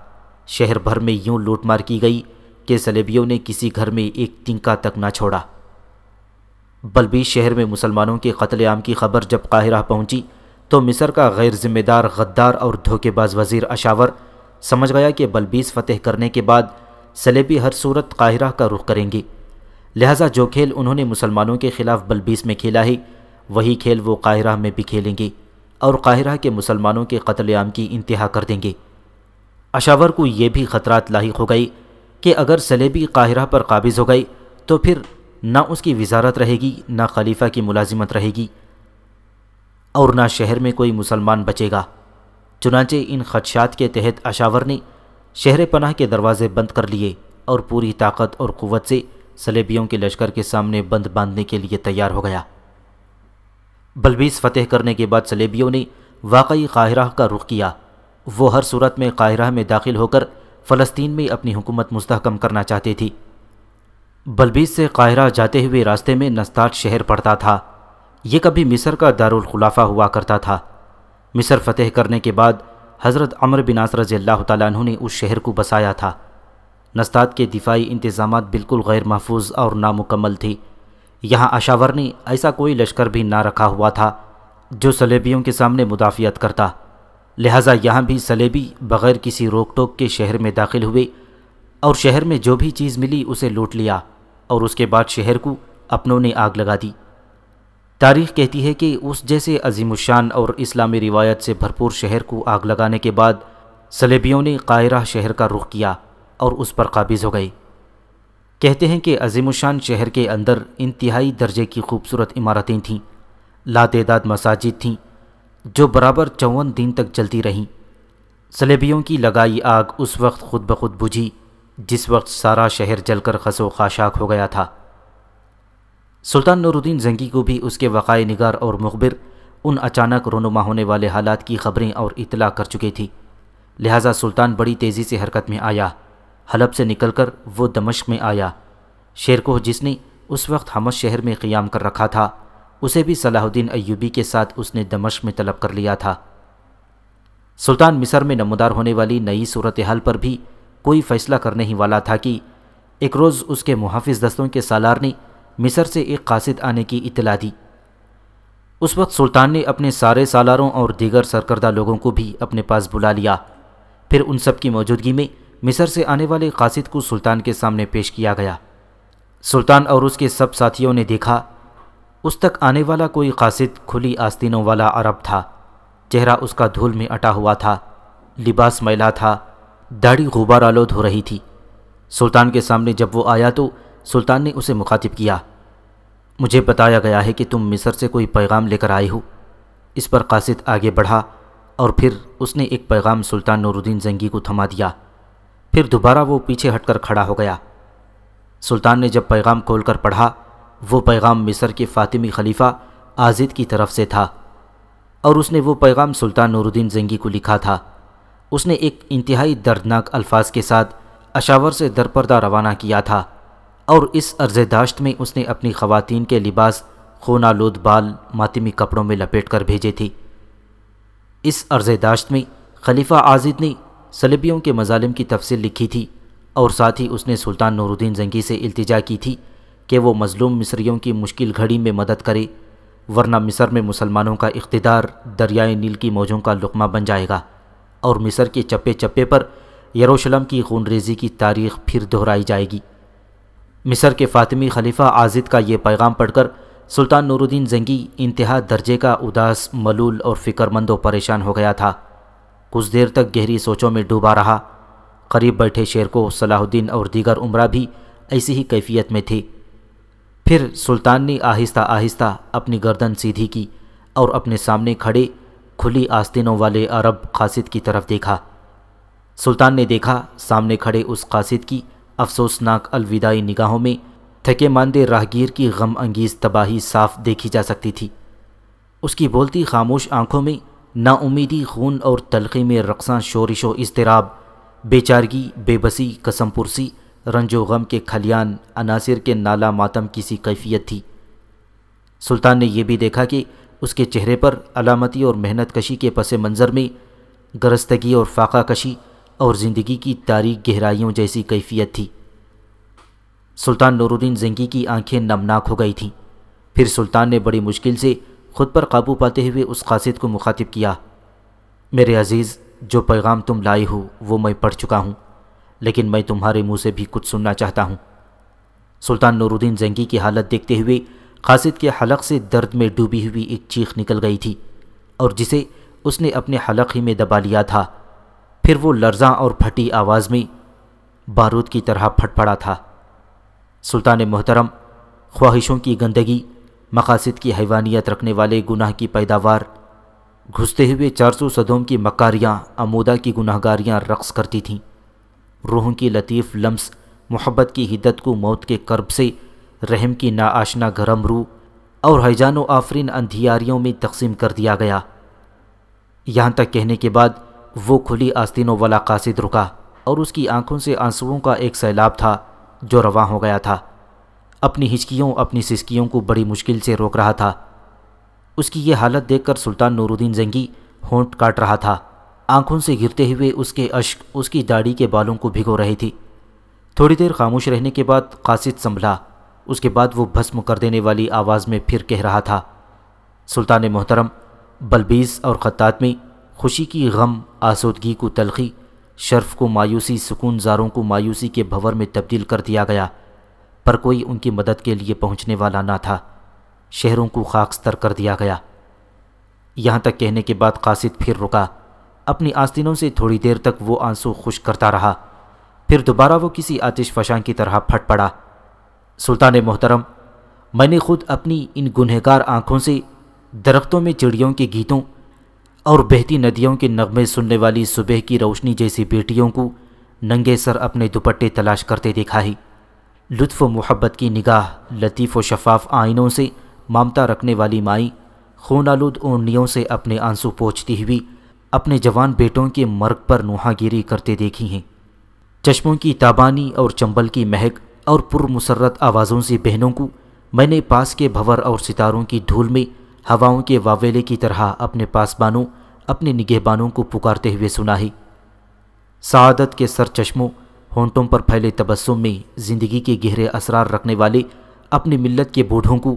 شہر بھر میں یوں لوٹ مار کی گئی کہ صلیبیوں نے کسی گھر میں ایک تنکا تک نہ چھوڑا۔ بلبیس شہر میں مسلمانوں کے قتل عام کی خبر جب قاہرہ پہنچی تو مصر کا غیر ذمہ دار، غدار اور دھوکے باز وزیر اشاور سمجھ گیا کہ بلبیس فتح کرنے کے بعد صلیبی ہر صورت قاہرہ کا رخ کریں گے، لہٰذا جو کھیل انہوں نے مسلمانوں کے خلاف بلبیس میں کھیلا ہے وہی کھیل وہ قاہرہ میں بھی کھیلیں گے اور قاہرہ کے مسلمانوں کے قتل عام کی انتہا کر دیں گے۔ اشاور کو یہ بھی خطرات لاحق ہو گئے کہ اگر صلیبی قاہرہ پر قابض ہو گئے تو پھر نہ اس کی وزارت رہے گی، نہ خلیفہ کی ملازمت رہے گی، اور نہ شہر میں کوئی مسلمان بچے گا۔ چنانچہ ان خدشات کے تحت اشاور نے شہر پناہ کے دروازے بند کر لیے اور پوری طاقت اور قوت سے صلیبیوں کے لشکر کے سامنے بند باندھنے کے لیے تیار ہو گیا۔ بلبیس فتح کرنے کے بعد صلیبیوں نے واقعی قاہرہ کا رخ کیا۔ وہ ہر صورت میں قاہرہ میں داخل ہو کر فلسطین میں اپنی حکومت مستحکم کرنا چاہتے تھی۔ بلبیس سے قاہرہ جاتے ہوئے راستے میں نستاٹ شہر پڑتا تھا، یہ کبھی مصر کا دارالخلافہ ہوا کرتا تھا۔ مصر فتح کرنے کے بعد حضرت عمرو بن عاص رضی اللہ تعالیٰ عنہ نے اس شہر کو بسایا تھا۔ نستاٹ کے دفاعی انتظامات بالکل غیر محفوظ اور نامکمل تھے۔ یہاں اشاور نے ایسا کوئی لشکر بھی نہ رکھا ہوا تھا جو صلیبیوں کے سامنے مدافعت کرتا، لہٰذا یہاں بھی صلیبی بغیر کسی روک ٹوک کے شہر میں داخل ہوئے اور شہر میں جو بھی چیز ملی اسے لوٹ لیا، اور اس کے بعد شہر کو اپنوں نے آگ لگا دی۔ تاریخ کہتی ہے کہ اس جیسے عظیم الشان اور اسلامی روایت سے بھرپور شہر کو آگ لگانے کے بعد صلیبیوں نے قاہرہ شہر کا رخ کیا اور اس پر قابض ہو گئے۔ کہتے ہیں کہ عظیم الشان شہر کے اندر انتہائی درجے کی خوبصورت عمارتیں تھیں، لاتعداد مساجد تھیں جو برابر 54 دن تک جلتی رہیں۔ صلیبیوں کی لگائی آگ اس وقت خود بخود بجھی جس وقت سارا شہر جل کر خس و خاشاک ہو گیا تھا۔ سلطان نور الدین زنگی کو بھی اس کے وقائع نگار اور مخبر ان اچانک رونما ہونے والے حالات کی خبریں اور اطلاع کر چکے تھی، لہٰذا سلطان بڑی تیزی سے حرکت میں آیا۔ حلب سے نکل کر وہ دمشق میں آیا۔ شیرکوہ جس نے اس وقت حمص شہر میں قیام کر رکھا تھا اسے بھی صلاح الدین ایوبی کے ساتھ اس نے دمشق میں طلب کر لیا تھا۔ سلطان مصر میں نمودار ہونے والی نئی صورتحال پر بھی کوئی فیصلہ کرنے ہی والا تھا کہ ایک روز اس کے محافظ دستوں کے سالار نے مصر سے ایک قاصد آنے کی اطلاع دی۔ اس وقت سلطان نے اپنے سارے سالاروں اور دیگر سرکردہ لوگوں کو بھی اپنے پاس بلا لیا۔ پھر ان سب کی موجودگی میں مصر سے آنے والے قاصد کو سلطان کے سامنے پیش کیا گیا۔ سلطان اور اس کے سب ساتھیوں نے دیکھا اس تک آنے والا کوئی قاصد کھلی آستینوں والا عرب تھا، چہرہ اس کا دھول میں اٹا ہوا تھا، لباس میلا تھا، داڑھی غبار آلود ہو رہی تھی۔ سلطان کے سامنے جب وہ آیا تو سلطان نے اسے مخاطب کیا، مجھے بتایا گیا ہے کہ تم مصر سے کوئی پیغام لے کر آئے ہو۔ اس پر قاصد آگے بڑھا اور پھر اس نے ایک پیغام سلطان نور الدین زنگی کو تھما دیا، پھر دوبارہ وہ پیچھے ہٹ کر کھڑا ہو گیا۔ سلطان نے جب پیغام کھول کر پڑھا وہ پیغام مصر کے فاطمی خلیفہ آزید کی طرف سے تھا۔ اور اس نے وہ پیغام سلطان نور الدین زنگی کو لکھا تھا۔ اس نے ایک انتہائی دردناک الفاظ کے ساتھ اشاور سے درپردہ روانہ کیا تھا، اور اس عرض داشت میں اس نے اپنی خواتین کے لباس خون آلود بال ماتمی کپڑوں میں لپیٹ کر بھیجے تھے۔ اس عرض داشت میں خلیفہ عاضد نے صلیبیوں کے مظالم کی تفصیل لکھی تھی، اور ساتھ ہی اس نے سلطان نور الدین زنگی سے التجا کی تھی کہ وہ مظلوم مصریوں کی مشکل گھڑی میں مدد کرے، ورنہ مصر میں مسلمانوں کا اقتدار دریائے نیل کی موجوں کا لقمہ بن جائے گا، اور مصر کے چپے چپے پر یروشلم کی خون ریزی کی تاریخ پھر دہرائی جائے گی۔ مصر کے فاطمی خلیفہ عاضد کا یہ پیغام پڑھ کر سلطان نور الدین زنگی انتہا درجے کا اداس، ملول اور فکر مند و پریشان ہو گیا تھا۔ کچھ دیر تک گہری سوچوں میں ڈوبا رہا۔ قریب بیٹھے شیرکو، صلاح الدین اور دیگر امراء بھی ایسی ہی کیفیت میں تھے۔ پھر سلطان نے آہستہ آہستہ اپنی گردن سیدھی کی اور اپنے سامنے کھڑے کھلی آستینوں والے عرب قاصد کی طرف دیکھا۔ سلطان نے دیکھا سامنے کھڑے اس قاصد کی افسوسناک الوداعی نگاہوں میں تھکے ماندے راہگیر کی غم انگیز تباہی صاف دیکھی جا سکتی تھی۔ اس کی بولتی خاموش آنکھوں میں نا امیدی، خون اور تلخی میں رقصاں شورش و اضطراب، بے چارگی، بے بسی، قسم پرسی، رنج و غم کے کھلیان، عناصر کے نالا ماتم کی سی کیفیت تھی۔ سلطان نے یہ بھی دیکھا کہ اس کے چہرے پر علامتی اور محنت کشی کے پس منظر میں گرستگی اور فاقہ کشی اور زندگی کی تاریک گہرائیوں جیسی کیفیت تھی۔ سلطان نور الدین زنگی کی آنکھیں نمناک ہو گئی تھیں۔ پھر سلطان نے بڑی مشکل سے خود پر قابو پاتے ہوئے اس قاصد کو مخاطب کیا، میرے عزیز، جو پیغام تم لائے ہو وہ میں پڑھ چکا ہوں، لیکن میں تمہارے منہ سے بھی کچھ سننا چاہتا ہوں۔ سلطان نور الدین زنگی کی حالت دیکھتے ہوئے قاصد کے حلق سے درد میں ڈوبی ہوئی ایک چیخ نکل گئی تھی، اور جسے اس نے اپنے حلق ہی میں دبا لیا تھا۔ پھر وہ لرزاں اور پھٹی آواز میں بارود کی طرح پھٹ پڑا تھا، سلطان محترم، خواہشوں کی گندگی، مقاصد کی حیوانیت رکھنے والے گناہ کی پیداوار، گھستے ہوئے 400 صدوں کی مکاریاں، عمودہ کی گناہگاریاں رقص کرتی تھیں۔ روحوں کی لطیف لمس، محبت کی حدت کو موت کے کرب سے، رحم کی ناآشنا گرم روح اور ہیجان و آفرین اندھیاریوں میں تقسیم کر دیا گیا۔ یہاں تک کہنے کے بعد وہ کھلی آستینوں والا قاصد رکا، اور اس کی آنکھوں سے آنسوؤں کا ایک سیلاب تھا جو رواں ہو گیا تھا۔ اپنی ہچکیوں، اپنی سسکیوں کو بڑی مشکل سے روک رہا تھا۔ اس کی یہ حالت دیکھ کر سلطان نور الدین زنگی ہونٹ کاٹ رہا تھا۔ آنکھوں سے گرتے ہوئے اس کے اشک اس کی داڑھی کے بالوں کو بھگو رہے تھے۔ تھوڑی دیر خاموش رہنے کے بعد قاصد سنبھلا۔ اس کے بعد وہ بھسم کر دینے والی آواز میں پھر کہہ رہا تھا، سلطان محترم، بلبیس اور خطات میں خوشی کی غم، آسودگی کو تلخی، شرف کو مایوسی، سکون زاروں کو مایوسی کے بھور میں تبدیل کر دیا گیا، پر کوئی ان کی مدد کے لیے پہنچنے والا نہ تھا۔ شہروں کو خاکستر کر دیا گیا۔ یہاں تک کہنے کے بعد قاصد پھر رکا۔ اپنی آستینوں سے تھوڑی دیر تک وہ آنسو خشک کرتا رہا، پھر دوبارہ وہ کسی آتش فشاں کی طرح پھٹ پڑا۔ سلطان محترم، میں نے خود اپنی ان گنہگار آنکھوں سے درختوں میں چڑیوں کے گیتوں اور بہتی ندیوں کے نغمے سننے والی صبح کی روشنی جیسی بیٹیوں کو ننگے سر اپنے دوپٹے تلاش کرتے دیکھا ہے۔ لطف و محبت کی نگاہ، لطیف و شفاف آئینوں سے مامتا رکھنے والی مائی، خون آلود اوڑھنیوں سے اپنے آنسو پوچھتی ہوئی اپنے جوان بیٹوں کے مرگ پر نوحہ گیری کرتے دیکھی ہیں۔ چشموں کی تابانی اور چنبل کی مہک اور پرمسرت آوازوں سے بہنوں کو میں نے پاس کے بھور اور ستاروں کی دھول میں ہواؤں کے واویلے کی طرح اپنے پاسبانوں، اپنے نگہبانوں کو پکارتے ہوئے سنا ہے۔ سعادت کے سر چشموں، ہونٹوں پر پھیلے تبسم میں زندگی کے گہرے اسرار رکھنے والے اپنی ملت کے بوڑھوں کو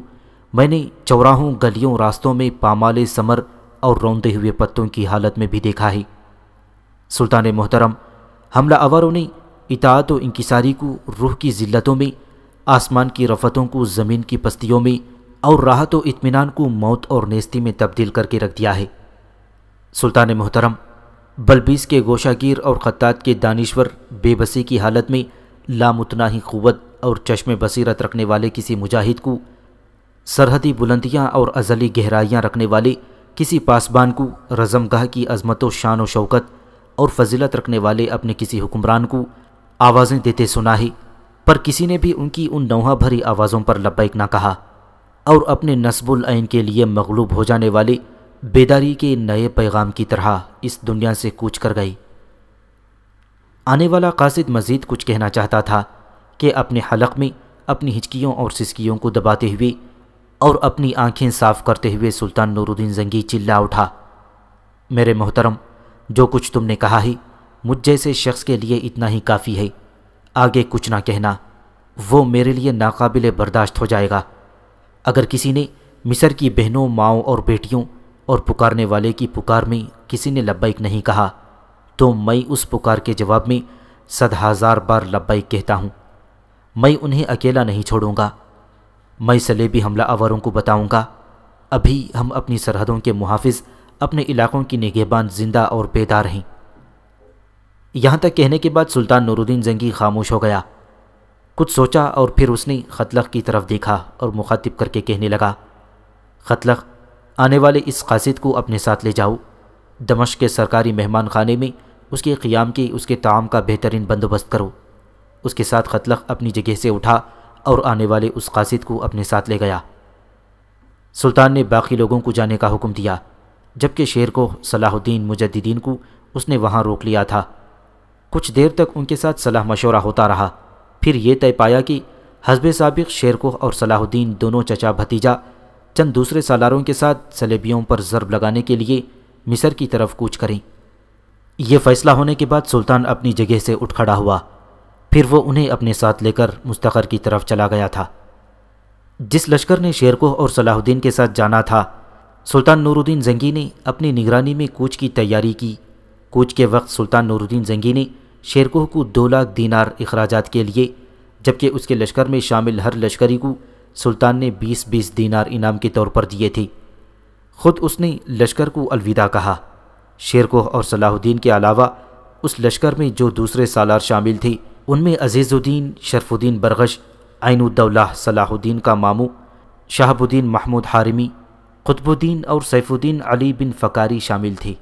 میں نے چوراہوں، گلیوں، راستوں میں پامال ثمر اور روندے ہوئے پتوں کی حالت میں بھی دیکھا ہے۔ سلطان محترم، حملہ آوروں نے اطاعت و انکساری کو روح کی ذلتوں میں، آسمان کی رفتوں کو زمین کی پستیوں میں، اور راحت و اطمینان کو موت اور نیستی میں تبدیل کر کے رکھ دیا ہے۔ سلطان محترم، بلبیس کے گوشہ گیر اور خطات کے دانشور بے بسی کی حالت میں لامتناہی قوت اور چشم بصیرت رکھنے والے کسی مجاہد کو، سرحدی بلندیاں اور ازلی گہرائیاں رکھنے والے کسی پاسبان کو، رزمگاہ کی عظمت و شان و شوکت اور فضیلت رکھنے والے اپنے کسی حکمران کو آوازیں دیتے سنا ہے، پر کسی نے بھی ان کی ان نوحہ بھری آوازوں پر لبیک نہ کہا، اور اپنے نصب العین کے لیے مغلوب ہو جانے والے بیداری کے نئے پیغام کی طرح اس دنیا سے کوچ کر گئی۔ آنے والا قاصد مزید کچھ کہنا چاہتا تھا کہ اپنے حلق میں اپنی ہچکیوں اور سسکیوں کو دباتے ہوئے اور اپنی آنکھیں صاف کرتے ہوئے سلطان نور الدین زنگی چلا اٹھا، میرے محترم، جو کچھ تم نے کہا ہے مجھ جیسے شخص کے لیے اتنا ہی کافی ہے، آگے کچھ نہ کہنا، وہ میرے لیے ناقابل برداشت ہو جائے گا۔ اگر کسی نے مصر کی بہنوں، ماؤں اور بیٹیوں اور پکارنے والے کی پکار میں کسی نے لبیک نہیں کہا تو میں اس پکار کے جواب میں 100,000 بار لبیک کہتا ہوں۔ میں انہیں اکیلا نہیں چھوڑوں گا، میں صلیبی حملہ آوروں کو بتاؤں گا ابھی ہم اپنی سرحدوں کے محافظ، اپنے علاقوں کی نگہبان زندہ اور بیدار ہیں۔ یہاں تک کہنے کے بعد سلطان نور الدین زنگی خاموش ہو گیا۔ کچھ سوچا اور پھر اس نے خطلق کی طرف دیکھا اور مخاطب کر کے کہنے لگا، خطلق، آنے والے اس قاصد کو اپنے ساتھ لے جاؤ، دمشق کے سرکاری مہمان خانے میں اس کے قیام کی، اس کے طعام کا بہترین بندوبست کرو۔ اس کے ساتھ خطلق اپنی جگہ سے اٹھا اور آنے والے اس قاصد کو اپنے ساتھ لے گیا۔ سلطان نے باقی لوگوں کو جانے کا حکم دیا، جبکہ شیرکوہ صلاح الدین مجددین کو اس نے وہاں روک لیا تھا۔ کچھ دیر تک ان کے ساتھ صلاح مشورہ ہوتا رہا، پھر یہ طے پایا کہ حزب سابق شیرکوہ اور صلاح الدین دونوں چچا بھتیجا چند دوسرے سالاروں کے ساتھ صلیبیوں پر ضرب لگانے کے لیے مصر کی طرف کوچ کریں۔ یہ فیصلہ ہونے کے بعد سلطان اپنی جگہ سے اٹھ کھڑا ہوا، پھر وہ انہیں اپنے ساتھ لے کر مستقر کی طرف چلا گیا تھا۔ جس لشکر نے شیرکوہ اور صلاح الدین کے ساتھ جانا تھا، سلطان نور الدین زنگی نے اپنی نگرانی میں کوچ کی تیاری کی۔ کوچ کے وقت سلطان نور الدین زنگی نے شیرکوہ کو 2 لاکھ دینار اخراجات کے لیے، جبکہ اس کے لشکر میں شامل ہر لشکری کو سلطان نے 20-20 دینار انعام کے طور پر دیے تھے۔ خود اس نے لشکر کو الوداع کہا۔ شیرکوہ اور صلاح الدین کے علاوہ اس لشکر میں جو دوسرے سالار شامل تھے، ان میں عزیز الدین شرف الدین برغش، عین الدولہ صلاح الدین کا ماموں، شہاب الدین محمود حارمی، قطب الدین اور سیف الدین علی بن فقاری شامل تھے۔